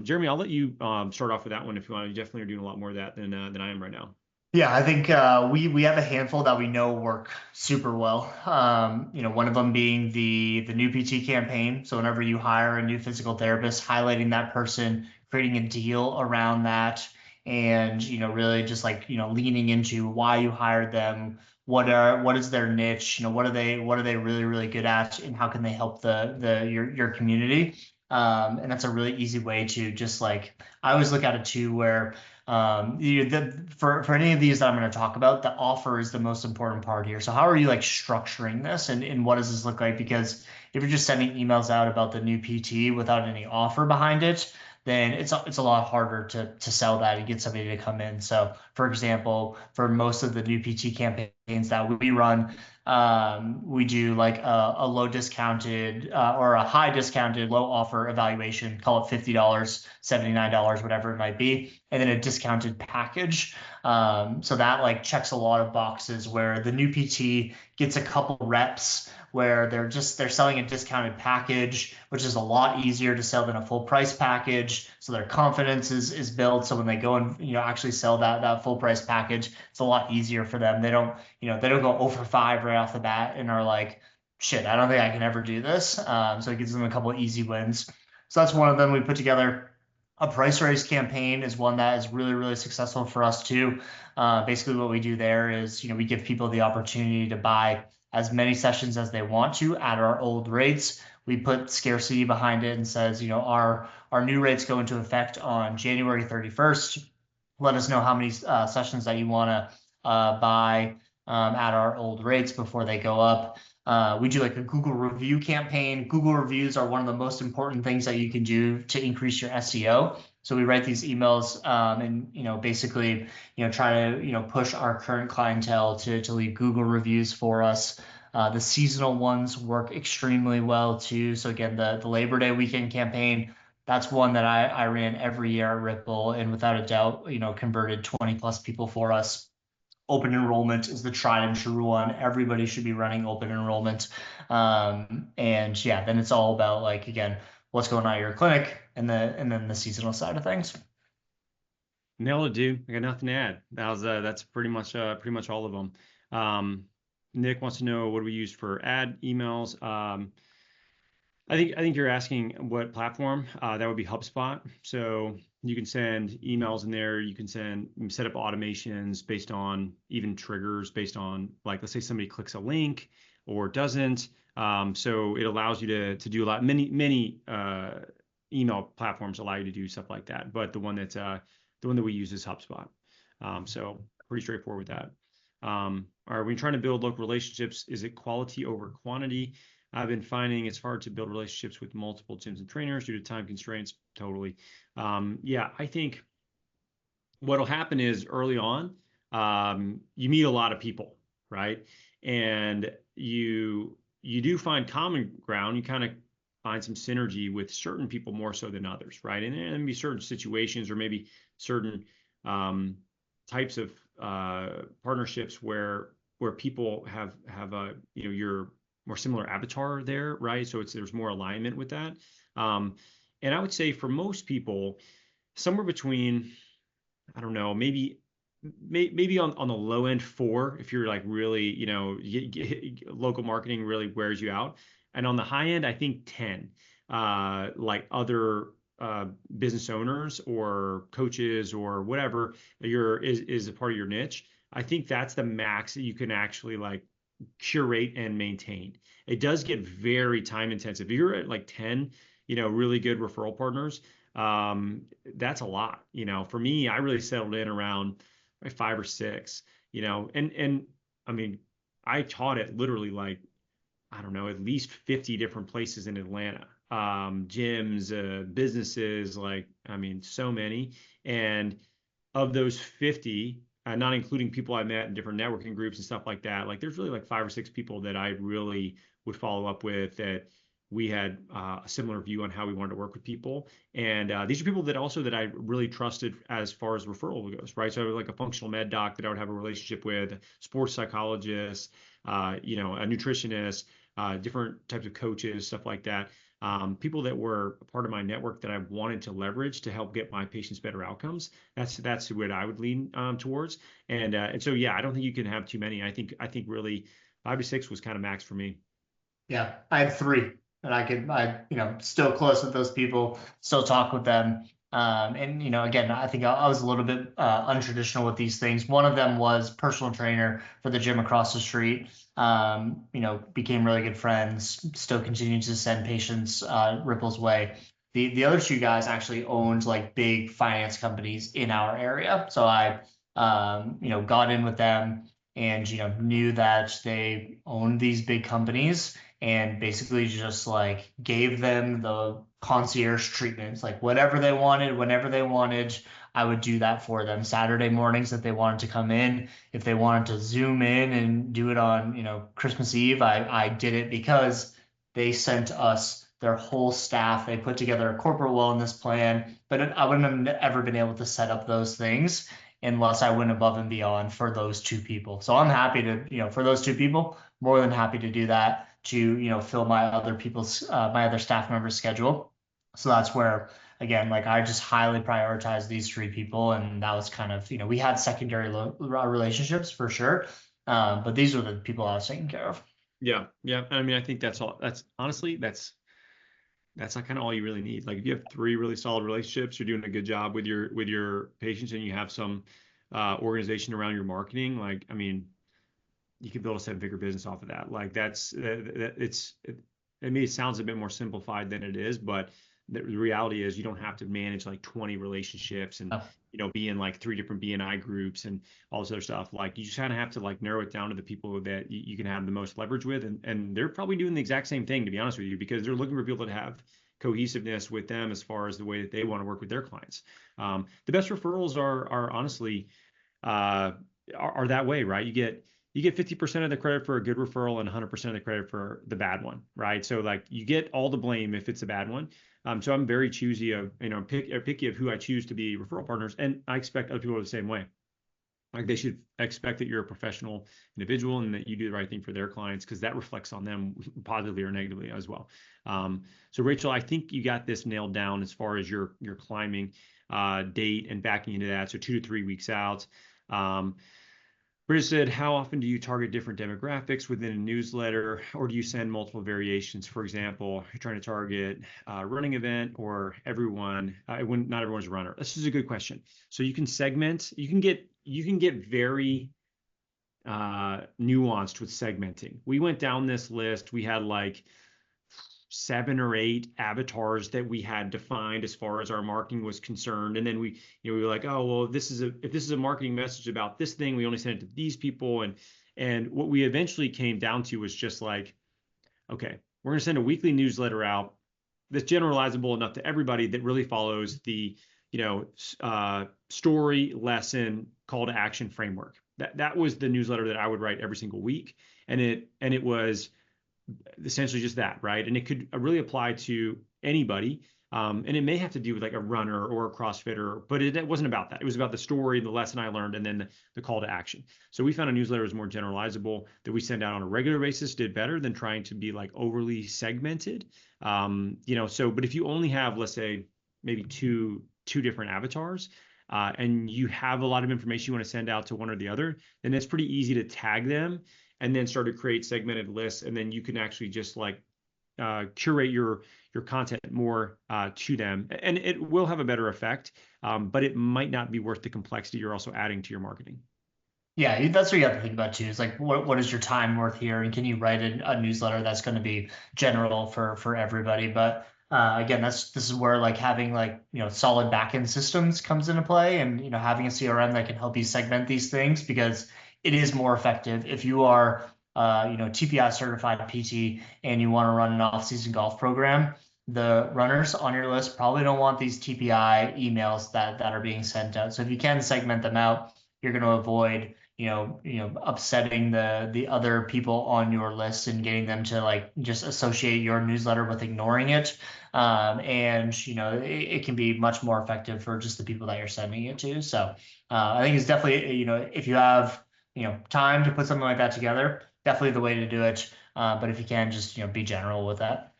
Jeremy, I'll let you start off with that one if you want. You definitely are doing a lot more of that than I am right now. Yeah, I think we have a handful that we know work super well. One of them being the new PT campaign. So whenever you hire a new physical therapist, highlighting that person, creating a deal around that, and really just like leaning into why you hired them, what is their niche, what are they really really good at, and how can they help your community. And that's a really easy way to just like I always look at it too, where for any of these that I'm going to talk about, the offer is the most important part here. So how are you like structuring this, and what does this look like? Because if you're just sending emails out about the new PT without any offer behind it, then it's a lot harder to sell that and get somebody to come in. So for example, for most of the new PT campaigns that we run, we do like a low discounted or a high discounted low offer evaluation, call it $50, $79, whatever it might be, and then a discounted package. So that like checks a lot of boxes where the new PT gets a couple reps where they're selling a discounted package, which is a lot easier to sell than a full price package. So their confidence is built. So when they go and actually sell that full price package, it's a lot easier for them. They don't go 0 for 5 right off the bat and are like, shit, I don't think I can ever do this. So it gives them a couple of easy wins. So that's one of them. We put together a price raise campaign is one that is really, really successful for us too. Basically what we do there is, we give people the opportunity to buy as many sessions as they want to at our old rates. We put scarcity behind it and says, our new rates go into effect on January 31st. Let us know how many sessions that you want to buy at our old rates before they go up. We do like a Google review campaign. Google reviews are one of the most important things that you can do to increase your SEO. So we write these emails and basically try to push our current clientele to leave Google reviews for us. The seasonal ones work extremely well too. So again, the Labor Day weekend campaign, that's one that I ran every year at Ripple, and without a doubt, converted 20 plus people for us. Open enrollment is the tried and true one. Everybody should be running open enrollment. And yeah, then it's all about like, again, what's going on at your clinic and then the seasonal side of things. Nailed it, dude. I got nothing to add. That's pretty much all of them. Nick wants to know, what do we use for ad emails? I think you're asking what platform. That would be HubSpot. So you can send emails in there. You can set up automations based on even triggers based on, like, let's say somebody clicks a link or doesn't. So it allows you to do a lot. Many email platforms allow you to do stuff like that. But the one that we use is HubSpot. So pretty straightforward with that. Are we trying to build local relationships? Is it quality over quantity? I've been finding it's hard to build relationships with multiple gyms and trainers due to time constraints. Totally. Yeah, I think what'll happen is early on, you meet a lot of people, right? And you do find common ground. You kind of find some synergy with certain people more so than others, right? And there may be certain situations or maybe certain types of partnerships where people have your more similar avatar there, right? So there's more alignment with that. And I would say for most people, somewhere between, I don't know, maybe on the low end 4, if you're like really, local marketing really wears you out. And on the high end, I think 10, like other business owners or coaches or whatever is a part of your niche. I think that's the max that you can actually like curate and maintain. It does get very time intensive. If you're at like 10, really good referral partners, that's a lot. For me, I really settled in around 5 or 6, and I mean, I taught it literally like I don't know, at least 50 different places in Atlanta, gyms, businesses, like, I mean, so many. And of those 50, not including people I met in different networking groups and stuff like that, like there's really like 5 or 6 people that I really would follow up with that we had a similar view on how we wanted to work with people. And these are people that also that I really trusted as far as referral goes, right? So like a functional med doc that I would have a relationship with, sports psychologist, you know, a nutritionist, different types of coaches, stuff like that. People that were a part of my network that I wanted to leverage to help get my patients better outcomes. That's what I would lean towards. And so yeah, I don't think you can have too many. I think really 5 to 6 was kind of max for me. Yeah, I had 3, and still close with those people, still talk with them. And again, I think I was a little bit untraditional with these things. One of them was personal trainer for the gym across the street. Became really good friends. Still continue to send patients Ripple's way. The other 2 guys actually owned like big finance companies in our area, so I got in with them and knew that they owned these big companies and basically just like gave them the concierge treatments, like whatever they wanted, whenever they wanted. I would do that for them. Saturday mornings that they wanted to come in, if they wanted to Zoom in and do it on, Christmas Eve, I did it because they sent us their whole staff. They put together a corporate wellness plan, but I wouldn't have ever been able to set up those things unless I went above and beyond for those 2 people. So I'm happy to, for those 2 people, more than happy to do that to fill my other staff members' schedule. So that's where, again, like I just highly prioritize these 3 people, and that was kind of we had secondary relationships for sure, but these were the people I was taking care of. Yeah, yeah. I mean, I think that's all. That's honestly that's not kind of all you really need. Like if you have 3 really solid relationships, you're doing a good job with your patients, and you have some organization around your marketing. Like, I mean, you could build a 7-figure business off of that. Like I mean, it sounds a bit more simplified than it is, but the reality is you don't have to manage like 20 relationships and be in like 3 different BNI groups and all this other stuff. Like you just kind of have to like narrow it down to the people that you can have the most leverage with, and they're probably doing the exact same thing, to be honest with you, because they're looking for people that have cohesiveness with them as far as the way that they want to work with their clients. The best referrals are honestly are that way, right? You get 50% of the credit for a good referral and 100% of the credit for the bad one, right? So like you get all the blame if it's a bad one. So I'm very choosy of, picky of who I choose to be referral partners. And I expect other people are the same way. Like they should expect that you're a professional individual and that you do the right thing for their clients, because that reflects on them positively or negatively as well. So Rachel, I think you got this nailed down as far as your climbing date and backing into that. So 2 to 3 weeks out. Britta said, how often do you target different demographics within a newsletter, or do you send multiple variations? For example, you're trying to target a running event or everyone, when not everyone's a runner. This is a good question. So you can segment, you can get very nuanced with segmenting. We went down this list. We had like 7 or 8 avatars that we had defined as far as our marketing was concerned. And then we were like, oh, well, if this is a marketing message about this thing, we only send it to these people. And what we eventually came down to was just like, okay, we're going to send a weekly newsletter out that's generalizable enough to everybody that really follows the, story, lesson, call to action framework. That was the newsletter that I would write every single week. And it was essentially just that, right? And it could really apply to anybody. And it may have to do with like a runner or a CrossFitter, but it wasn't about that. It was about the story, the lesson I learned, and then the call to action. So we found a newsletter was more generalizable that we send out on a regular basis, did better than trying to be like overly segmented. But if you only have, let's say, maybe two different avatars, and you have a lot of information you want to send out to one or the other, then it's pretty easy to tag them and then start to create segmented lists. And then you can actually just like curate your content more to them. And it will have a better effect, but it might not be worth the complexity you're also adding to your marketing. Yeah, that's what you have to think about too. Is like, what is your time worth here, and can you write a newsletter that's going to be general for everybody? But again, this is where like having like solid backend systems comes into play, and having a CRM that can help you segment these things, because it is more effective if you are TPI certified PT and you want to run an off-season golf program, the runners on your list probably don't want these TPI emails that are being sent out. So if you can segment them out, you're going to avoid upsetting the other people on your list and getting them to like just associate your newsletter with ignoring it. And it can be much more effective for just the people that you're sending it to. So I think it's definitely, if you have time to put something like that together, definitely the way to do it. But if you can, just be general with that.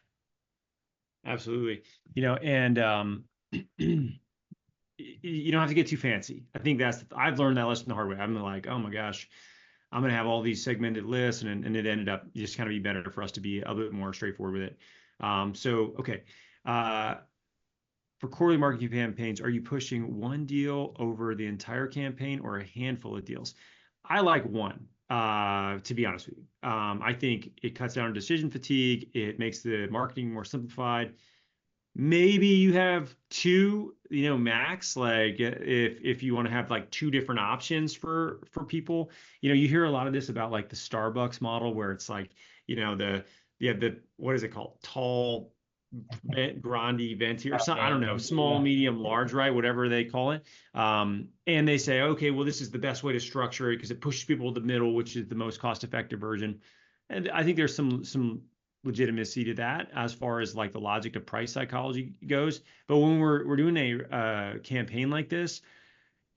Absolutely. And you don't have to get too fancy. I think I've learned that lesson the hard way. I'm like, oh my gosh, I'm going to have all these segmented lists, and it ended up just kind of be better for us to be a little bit more straightforward with it. Okay. For quarterly marketing campaigns, are you pushing one deal over the entire campaign or a handful of deals? I like one, to be honest with you. I think it cuts down on decision fatigue. It makes the marketing more simplified. Maybe you have two, max, like if you want to have like two different options for people. You hear a lot of this about like the Starbucks model where it's like, the what is it called? Tall, grande, venti, or something, I don't know, small, medium, large, right? Whatever they call it. And they say, okay, well, this is the best way to structure it because it pushes people to the middle, which is the most cost-effective version. And I think there's some legitimacy to that as far as like the logic of price psychology goes. But when we're doing a campaign like this,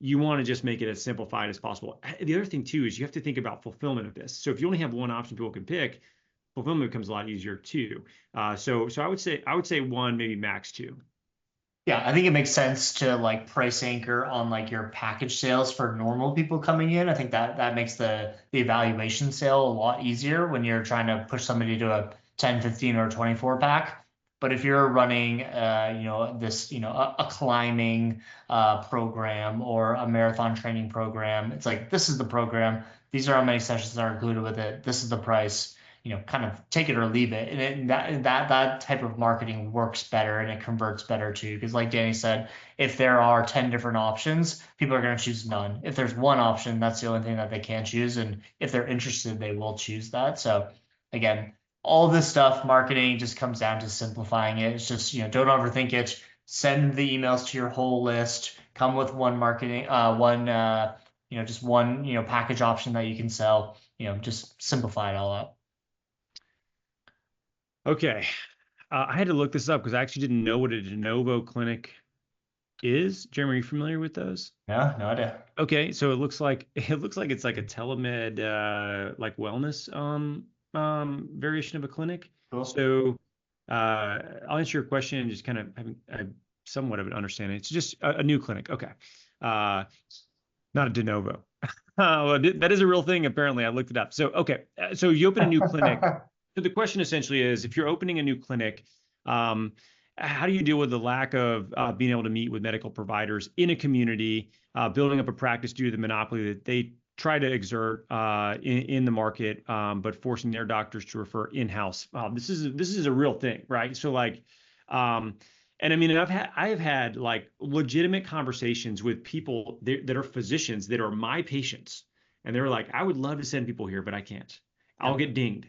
you want to just make it as simplified as possible. The other thing too is you have to think about fulfillment of this. So if you only have one option people can pick, fulfillment becomes a lot easier too. So I would say one, maybe max two. Yeah, I think it makes sense to like price anchor on like your package sales for normal people coming in. I think that makes the evaluation sale a lot easier when you're trying to push somebody to a 10, 15, or 24 pack. But if you're running, a climbing program or a marathon training program, it's like, this is the program. These are how many sessions are included with it. This is the price. Kind of take it or leave it. And that type of marketing works better and it converts better too. Because like Danny said, if there are 10 different options, people are going to choose none. If there's one option, that's the only thing that they can choose. And if they're interested, they will choose that. So again, all this stuff, marketing just comes down to simplifying it. It's just, don't overthink it. Send the emails to your whole list. Come with one marketing, just one, package option that you can sell. Just simplify it all up. Okay. I had to look this up because I actually didn't know what a de novo clinic is. Jeremy, are you familiar with those? No idea. Okay, so it looks like it's like a telemed like wellness variation of a clinic. Cool. So I'll answer your question and just kind of having somewhat of an understanding. It's just a new clinic. Okay. Not a de novo. Well, that is a real thing, apparently. I looked it up. So okay. So you open a new clinic. So the question essentially is, if you're opening a new clinic, how do you deal with the lack of being able to meet with medical providers in a community, building up a practice due to the monopoly that they try to exert in the market, but forcing their doctors to refer in-house? This is a real thing, right? So like, and I mean, I have had like legitimate conversations with people that are physicians that are my patients, and they're like, I would love to send people here, but I can't. I'll get dinged.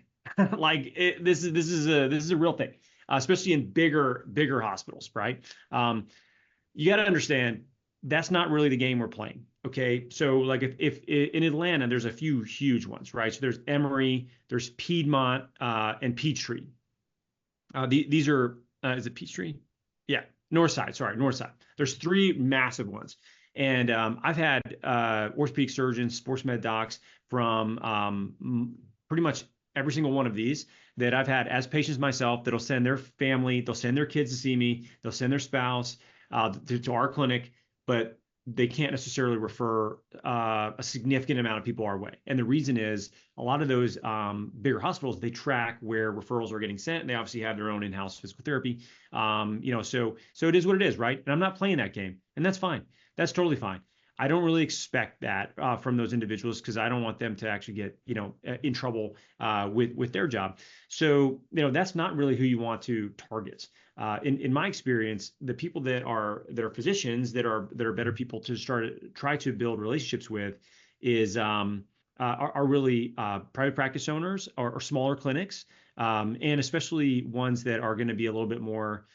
Like this is a real thing, especially in bigger hospitals, right? You got to understand that's not really the game we're playing. Okay, so like if in Atlanta there's a few huge ones, right? So there's Emory, there's Piedmont, and Peachtree. These are is it Peachtree? Yeah, Northside. There's three massive ones. And I've had orthopedic surgeons, sports med docs from pretty much every single one of these that I've had as patients myself that'll send their family, they'll send their kids to see me, they'll send their spouse to our clinic, but they can't necessarily refer a significant amount of people our way. And the reason is a lot of those bigger hospitals, they track where referrals are getting sent. And they obviously have their own in-house physical therapy. So it is what it is, right? And I'm not playing that game, and that's fine. That's totally fine. I don't really expect that from those individuals because I don't want them to actually get, in trouble with their job. So, that's not really who you want to target. In my experience, the people that are physicians that are better people to try to build relationships with is are really private practice owners or smaller clinics, and especially ones that are going to be a little bit more,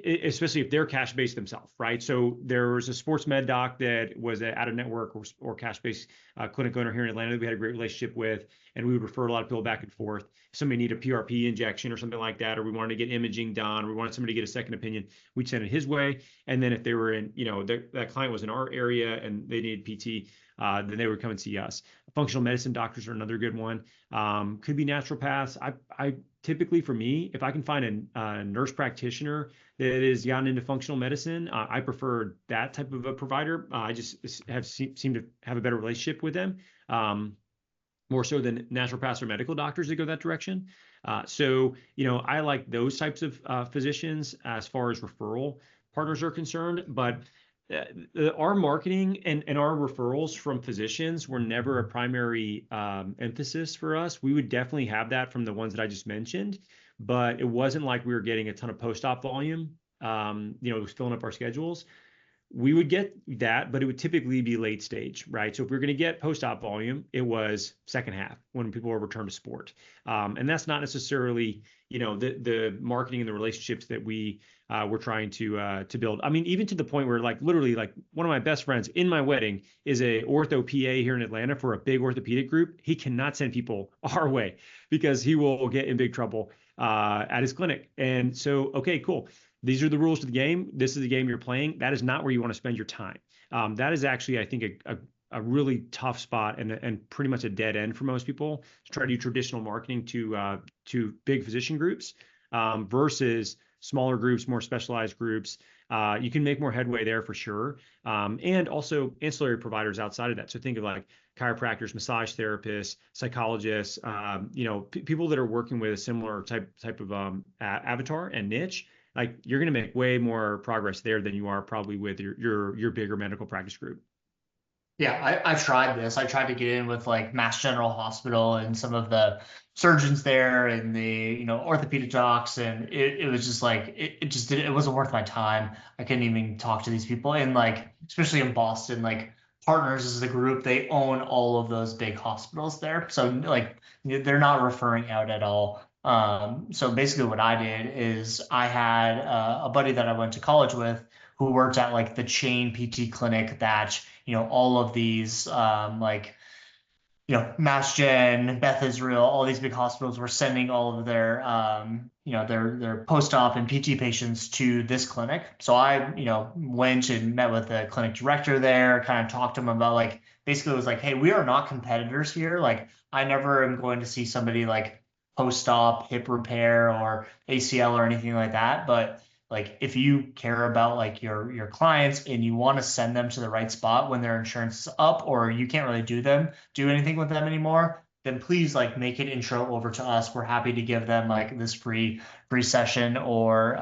especially if they're cash based themselves, right? So there was a sports med doc that was an out of network or cash based clinic owner here in Atlanta that we had a great relationship with, and we would refer a lot of people back and forth. If somebody needed a PRP injection or something like that, or we wanted to get imaging done, or we wanted somebody to get a second opinion, we'd send it his way. And then if they were in, that client was in our area and they needed PT, then they would come and see us. Functional medicine doctors are another good one. Could be naturopaths. I typically, for me, if I can find a nurse practitioner that has gotten into functional medicine, I prefer that type of a provider. I just seem to have a better relationship with them, more so than naturopaths or medical doctors that go that direction. So, I like those types of physicians as far as referral partners are concerned. But our marketing and our referrals from physicians were never a primary emphasis for us. We would definitely have that from the ones that I just mentioned, but it wasn't like we were getting a ton of post-op volume. It was filling up our schedules. We would get that, but it would typically be late stage, right? So if we're going to get post-op volume, it was second half when people were returned to sport. And that's not necessarily, the marketing and the relationships that we were trying to build. I mean, even to the point where literally one of my best friends in my wedding is a ortho PA here in Atlanta for a big orthopedic group. He cannot send people our way because he will get in big trouble at his clinic. And so, okay, cool. These are the rules to the game. This is the game you're playing. That is not where you want to spend your time. That is actually, I think, a really tough spot and pretty much a dead end for most people to try to do traditional marketing to big physician groups versus smaller groups, more specialized groups. You can make more headway there for sure. And also ancillary providers outside of that. So think of like chiropractors, massage therapists, psychologists, people that are working with a similar type of avatar and niche. Like you're going to make way more progress there than you are probably with your bigger medical practice group. Yeah, I've tried this. I tried to get in with like Mass General Hospital and some of the surgeons there and the orthopedic docs, and it was just like it just didn't, it wasn't worth my time. I couldn't even talk to these people, and like especially in Boston, like Partners is the group, they own all of those big hospitals there, so like they're not referring out at all. So basically what I did is I had a buddy that I went to college with who worked at like the chain PT clinic that all of these Mass Gen, Beth Israel, all these big hospitals were sending all of their their post-op and PT patients to this clinic. So I went and met with the clinic director there, kind of talked to him about like basically it was like, hey, we are not competitors here. Like I never am going to see somebody like post-op hip repair or ACL or anything like that, but like if you care about like your clients and you want to send them to the right spot when their insurance is up or you can't really do anything with them anymore, then please like make an intro over to us. We're happy to give them like this free session or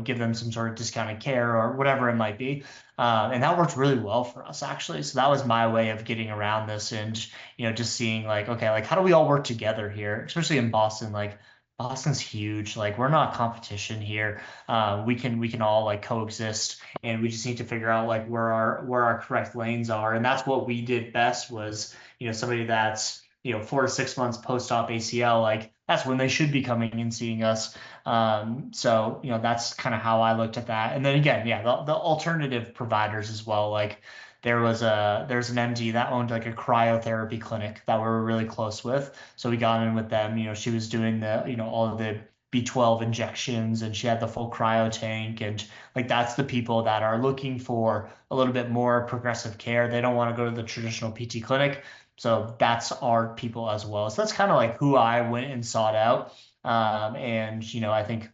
give them some sort of discounted care or whatever it might be. And that worked really well for us actually. So that was my way of getting around this and just seeing like, okay, like how do we all work together here, especially in Boston? Like Boston's huge. Like we're not competition here. We can all like coexist, and we just need to figure out like where our correct lanes are. And that's what we did best was somebody that's 4 to 6 months post-op ACL, like that's when they should be coming and seeing us. So that's kind of how I looked at that. And then again, yeah, the alternative providers as well. Like there's an MD that owned like a cryotherapy clinic that we're really close with. So we got in with them. She was doing the all of the B12 injections and she had the full cryo tank, and like that's the people that are looking for a little bit more progressive care. They don't want to go to the traditional PT clinic. So that's our people as well. So that's kind of like who I went and sought out. And I think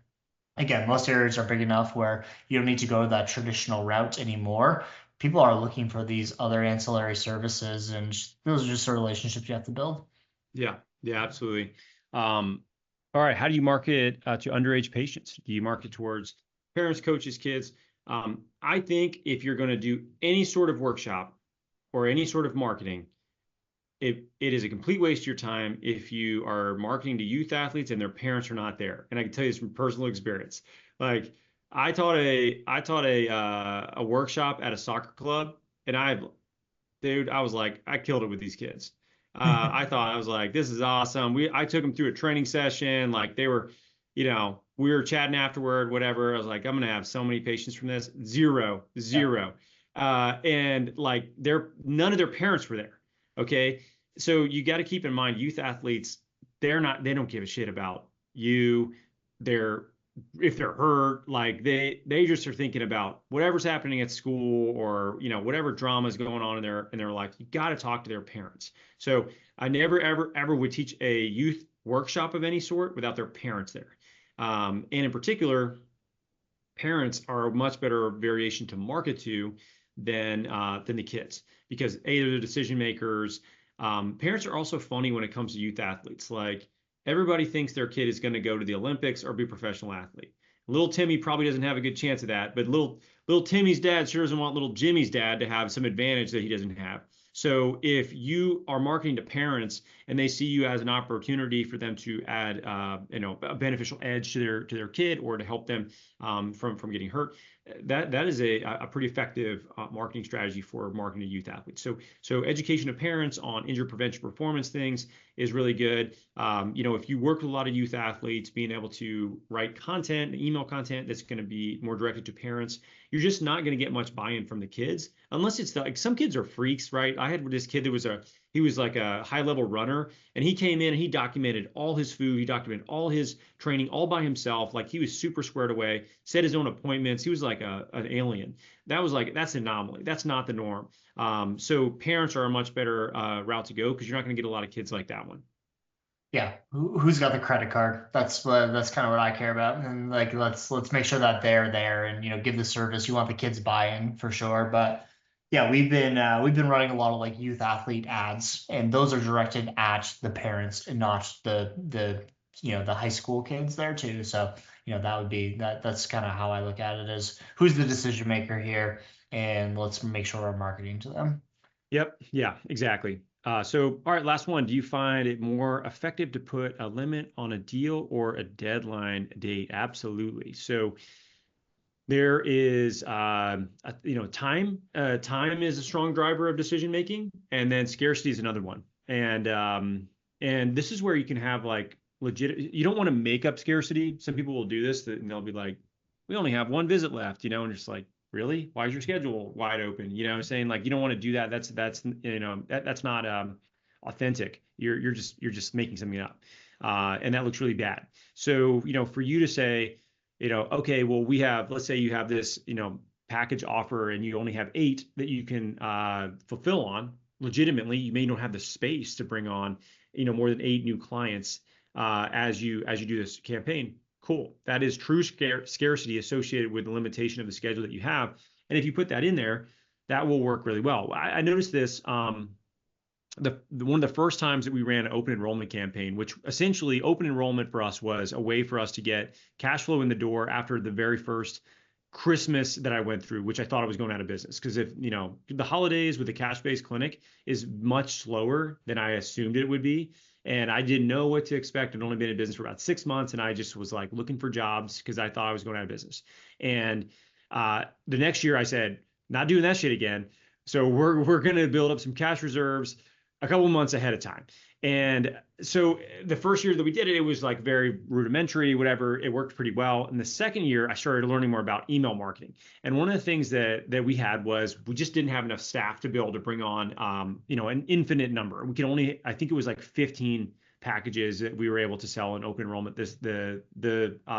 again, most areas are big enough where you don't need to go that traditional route anymore. People are looking for these other ancillary services, and those are just the relationships you have to build. Yeah, absolutely. All right, how do you market to underage patients? Do you market towards parents, coaches, kids? I think if you're going to do any sort of workshop or any sort of marketing, it is a complete waste of your time if you are marketing to youth athletes and their parents are not there. And I can tell you this from personal experience. Like I taught a workshop at a soccer club, and I have dude, I was like, I killed it with these kids. I was like, this is awesome. I took them through a training session. Like they were, we were chatting afterward, whatever. I was like, I'm gonna have so many patients from this. Zero, zero. And like none of their parents were there. Okay. So you got to keep in mind, youth athletes, they don't give a shit about you. If they're hurt, like they just are thinking about whatever's happening at school or whatever drama is going on in their life. You got to talk to their parents. So I never ever would teach a youth workshop of any sort without their parents there. And in particular, parents are a much better variation to market to than the kids, because they're the decision makers. Parents are also funny when it comes to youth athletes. Like everybody thinks their kid is going to go to the Olympics or be a professional athlete. Little Timmy probably doesn't have a good chance of that, but little Timmy's dad sure doesn't want little Jimmy's dad to have some advantage that he doesn't have. So if you are marketing to parents and they see you as an opportunity for them to add, a beneficial edge to their kid or to help them from getting hurt, that is a pretty effective marketing strategy for marketing to youth athletes. So education of parents on injury prevention performance things is really good. If you work with a lot of youth athletes, being able to write content, email content that's going to be more directed to parents, you're just not going to get much buy-in from the kids unless it's like some kids are freaks, right? I had this kid that he was like a high-level runner, and he came in and he documented all his food, he documented all his training all by himself. Like he was super squared away, set his own appointments. He was like an alien. That's an anomaly. That's not the norm. So parents are a much better route to go because you're not going to get a lot of kids like that one. Yeah, who's got the credit card? That's kind of what I care about, and like let's make sure that they're there and give the service. You want the kids buy-in for sure, but yeah, we've been running a lot of like youth athlete ads, and those are directed at the parents and not the high school kids there too. So that would be that's kind of how I look at it, as who's the decision maker here, and let's make sure we're marketing to them. Yep. Yeah, exactly. So, all right, last one. Do you find it more effective to put a limit on a deal or a deadline date? Absolutely. So there is, time. Time is a strong driver of decision making, and then scarcity is another one. And this is where you can have like legit. You don't want to make up scarcity. Some people will do this, and they'll be like, "We only have one visit left," and just like, really? Why is your schedule wide open? Saying like you don't want to do that. That's not authentic. You're just making something up, and that looks really bad. So for you to say, okay, well let's say you have this package offer and you only have 8 that you can fulfill on legitimately. You may not have the space to bring on more than 8 new clients as you do this campaign. Cool. That is true scarcity associated with the limitation of the schedule that you have. And if you put that in there, that will work really well. I noticed this one of the first times that we ran an open enrollment campaign, which essentially open enrollment for us was a way for us to get cash flow in the door after the very first Christmas that I went through, which I thought I was going out of business. Because if the holidays with the cash-based clinic is much slower than I assumed it would be. And I didn't know what to expect. I'd only been in business for about 6 months, and I just was like looking for jobs because I thought I was going out of business. And the next year I said, not doing that shit again. So we're going to build up some cash reserves a couple months ahead of time. And so the first year that we did it, it was like very rudimentary, whatever. It worked pretty well. And the second year, I started learning more about email marketing. And one of the things that we had was we just didn't have enough staff to be able to bring on, an infinite number. We could only, I think it was like 15 packages that we were able to sell in open enrollment the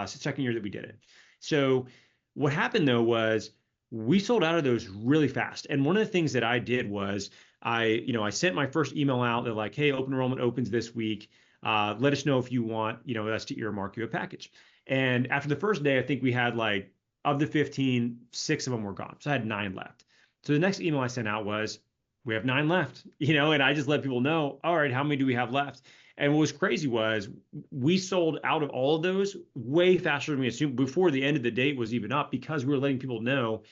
second year that we did it. So what happened though was we sold out of those really fast. And one of the things that I did was I sent my first email out that like, hey, open enrollment opens this week. Let us know if you want, us to earmark you a package. And after the first day, I think we had like, of the 15, 6 of them were gone. So I had 9 left. So the next email I sent out was, we have 9 left, and I just let people know, all right, how many do we have left? And what was crazy was we sold out of all of those way faster than we assumed before the end of the date was even up, because we were letting people know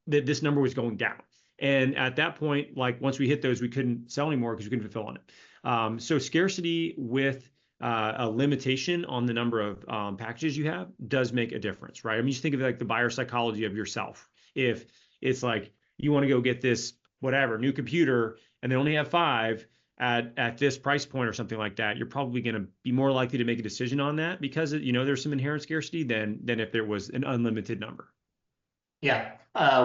that this number was going down. And at that point, like once we hit those, we couldn't sell anymore because we couldn't fulfill on it. So scarcity with a limitation on the number of packages you have does make a difference, right? I mean, just think of like the buyer psychology of yourself. If it's like you want to go get this whatever, new computer, and they only have 5 at this price point or something like that, you're probably going to be more likely to make a decision on that because, there's some inherent scarcity than if there was an unlimited number. Yeah,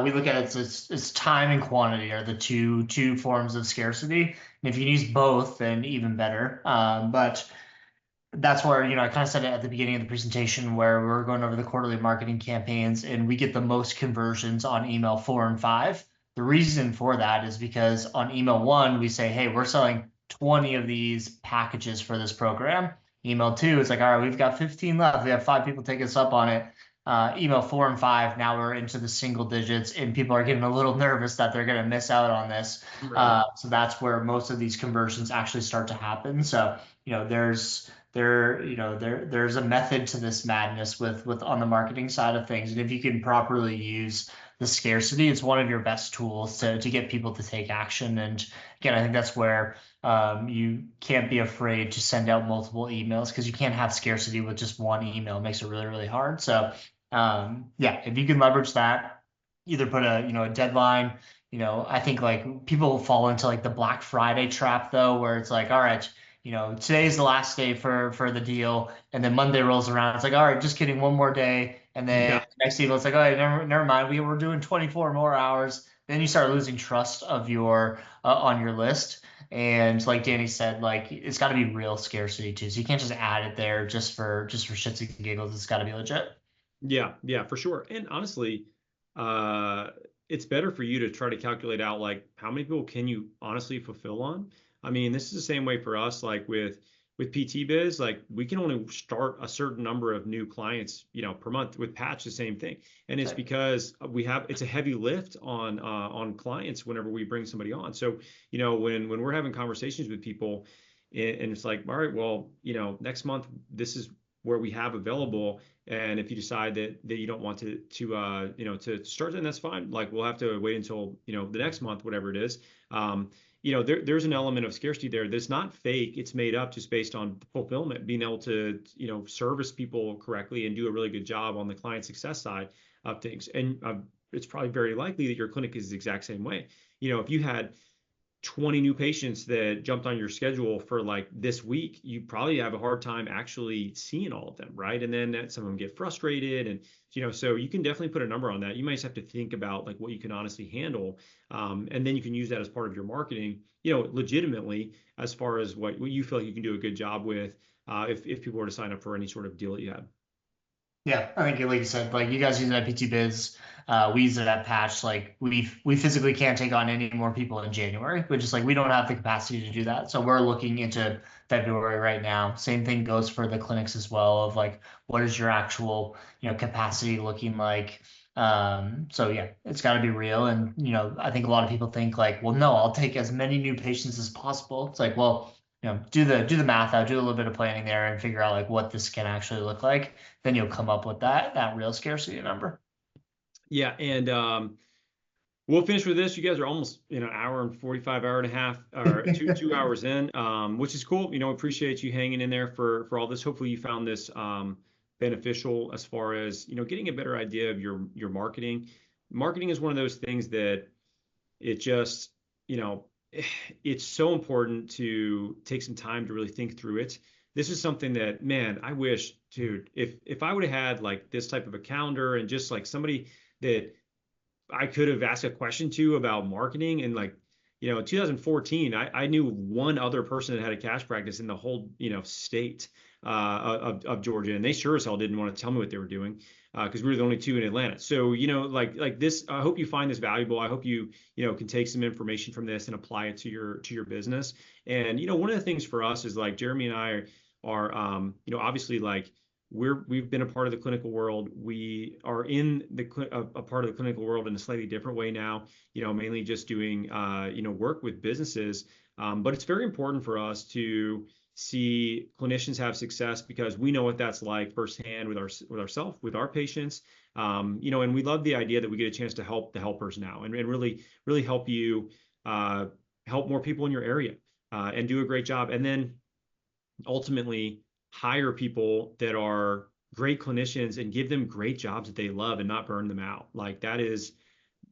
we look at it as it's time and quantity are the two forms of scarcity. And if you can use both, then even better. But that's where, I kind of said it at the beginning of the presentation where we're going over the quarterly marketing campaigns and we get the most conversions on email 4 and 5. The reason for that is because on email 1, we say, hey, we're selling 20 of these packages for this program. Email 2 is like, all right, we've got 15 left. We have 5 people take us up on it. Email 4 and 5, now we're into the single digits and people are getting a little nervous that they're going to miss out on this. Right. So that's where most of these conversions actually start to happen. So, there's a method to this madness with on the marketing side of things. And if you can properly use the scarcity, it's one of your best tools to get people to take action. And again, I think that's where you can't be afraid to send out multiple emails because you can't have scarcity with just one email. It makes it really, really hard. So if you can leverage that, either put a deadline. I think like people fall into like the Black Friday trap though, where it's like, all right, today's the last day for the deal, and then Monday rolls around. It's like, all right, just kidding, one more day, and then next email it's like, oh, never mind, we were doing 24 more hours. Then you start losing trust of your on your list, and like Danny said, like it's got to be real scarcity too. So you can't just add it there just for shits and giggles. It's got to be legit. Yeah, for sure. And honestly, it's better for you to try to calculate out like how many people can you honestly fulfill on. I mean, this is the same way for us, like with PT Biz, like we can only start a certain number of new clients, per month. With Patch, the same thing. And it's because it's a heavy lift on clients whenever we bring somebody on. So, when we're having conversations with people and it's like, all right, well, next month, this is where we have available. And if you decide that you don't want to start, then that's fine. Like we'll have to wait until, the next month, whatever it is. There's an element of scarcity there that's not fake. It's made up just based on fulfillment, being able to, service people correctly and do a really good job on the client success side of things. And it's probably very likely that your clinic is the exact same way. If you had 20 new patients that jumped on your schedule for like this week, you probably have a hard time actually seeing all of them, right? And then some of them get frustrated, and so you can definitely put a number on that. You might just have to think about like what you can honestly handle, and then you can use that as part of your marketing, legitimately, as far as what you feel like you can do a good job with, if people were to sign up for any sort of deal that you have. Yeah, I think like you said, like you guys use it at PT Biz, we use it at Patch. Like we physically can't take on any more people in January, but just like we don't have the capacity to do that. So we're looking into February right now. Same thing goes for the clinics as well. Of like, what is your actual capacity looking like? So yeah, it's got to be real. And I think a lot of people think like, well, no, I'll take as many new patients as possible. It's like, well, do the math out, do a little bit of planning there, and figure out like what this can actually look like. Then you'll come up with that real scarcity number. Yeah, and we'll finish with this. You guys are almost hour and 45, hour and a half, or two hours in, which is cool. Appreciate you hanging in there for all this. Hopefully you found this beneficial as far as getting a better idea of your marketing. Marketing is one of those things that it just it's so important to take some time to really think through it. This is something that, man, I wish, dude, if I would have had like this type of a calendar and just like somebody that I could have asked a question to about marketing, and like, in 2014, I knew one other person that had a cash practice in the whole, state of Georgia, and they sure as hell didn't want to tell me what they were doing, because we were the only 2 in Atlanta. So, like this, I hope you find this valuable. I hope you, can take some information from this and apply it to your business. And, one of the things for us is like Jeremy and I are, obviously like we've been a part of the clinical world. We are in a part of the clinical world in a slightly different way now, mainly just doing, work with businesses. But it's very important for us to see clinicians have success because we know what that's like firsthand with ourselves, with our patients. And we love the idea that we get a chance to help the helpers now and really, really help you help more people in your area and do a great job. And then ultimately hire people that are great clinicians and give them great jobs that they love and not burn them out. Like that is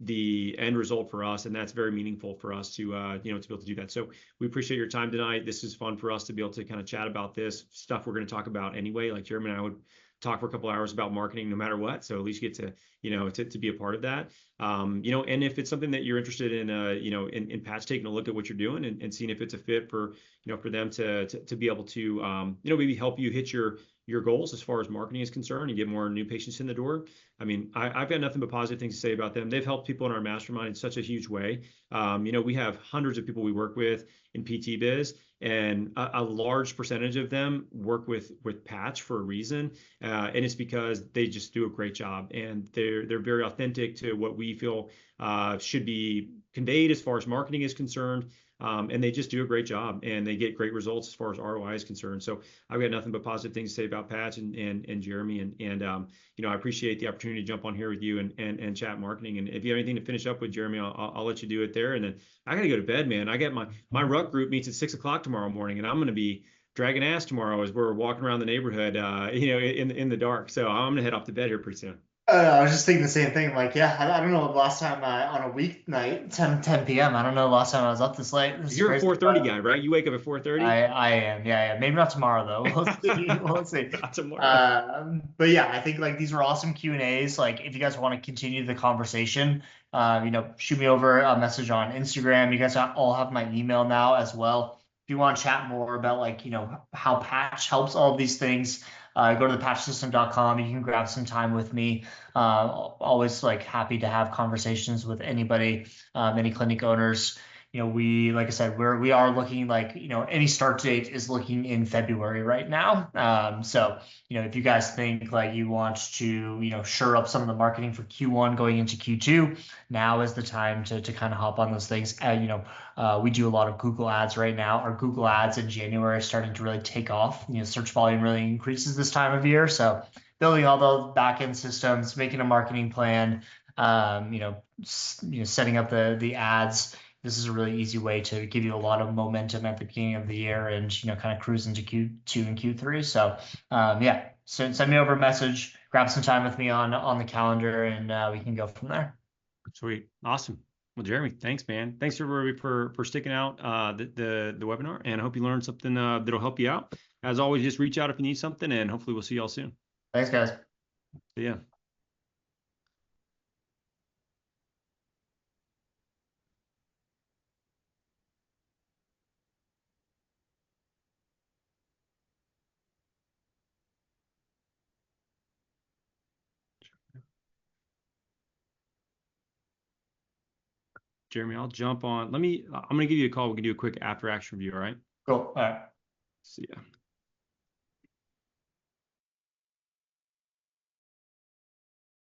the end result for us, and that's very meaningful for us to you know, to be able to do that. So we appreciate your time tonight. This is fun for us to be able to kind of chat about this stuff we're going to talk about anyway. Like Jeremy and I would talk for a couple hours about marketing no matter what. So at least you get to, you know, to be a part of that. You know, and if it's something that you're interested in, you know, in Patch taking a look at what you're doing and seeing if it's a fit for, you know, for them to be able to, you know, maybe help you hit your goals as far as marketing is concerned and get more new patients in the door. I mean, I've got nothing but positive things to say about them. They've helped people in our mastermind in such a huge way. You know, we have hundreds of people we work with in PT Biz, and a large percentage of them work with Patch for a reason, and it's because they just do a great job, and they're very authentic to what we feel should be conveyed as far as marketing is concerned. And they just do a great job, and they get great results as far as ROI is concerned. So I've got nothing but positive things to say about Patch and Jeremy, and you know, I appreciate the opportunity to jump on here with you and chat marketing. And if you have anything to finish up with, Jeremy, I'll let you do it there. And then I gotta go to bed, man. I got my ruck group meets at 6 o'clock tomorrow morning, and I'm gonna be dragging ass tomorrow as we're walking around the neighborhood, you know, in the dark. So I'm gonna head off to bed here pretty soon. I was just thinking the same thing. Like, yeah, I don't know the last time on a weeknight, 10 p.m. I don't know the last time I was up this late. This is You're a crazy. 4:30 guy, right? You wake up at 4:30? I am. Yeah. Maybe not tomorrow though. We'll see. We'll see. Not tomorrow. But yeah, I think like these were awesome Q&As. Like if you guys want to continue the conversation, you know, shoot me over a message on Instagram. You guys all have my email now as well. If you want to chat more about like, you know, how Patch helps all of these things, go to thepatchsystem.com. You can grab some time with me. Always like happy to have conversations with anybody, any clinic owners. You know, like I said, we are looking like, you know, any start date is looking in February right now. So, you know, if you guys think like you want to, you know, shore up some of the marketing for Q1 going into Q2, now is the time to kind of hop on those things. You know, we do a lot of Google ads right now. Our Google ads in January are starting to really take off. You know, search volume really increases this time of year. So building all those back-end systems, making a marketing plan, you know, setting up the ads. This is a really easy way to give you a lot of momentum at the beginning of the year and, you know, kind of cruise into Q2 and Q3. So yeah, so send me over a message, grab some time with me on the calendar, and we can go from there. Sweet. Awesome. Well, Jeremy, thanks, man. Thanks everybody for sticking out the webinar, and I hope you learned something that'll help you out. As always, just reach out if you need something, and hopefully we'll see y'all soon. Thanks, guys. See ya. Jeremy, I'll jump on. I'm going to give you a call. We can do a quick after action review. All right. Cool. All right. See ya.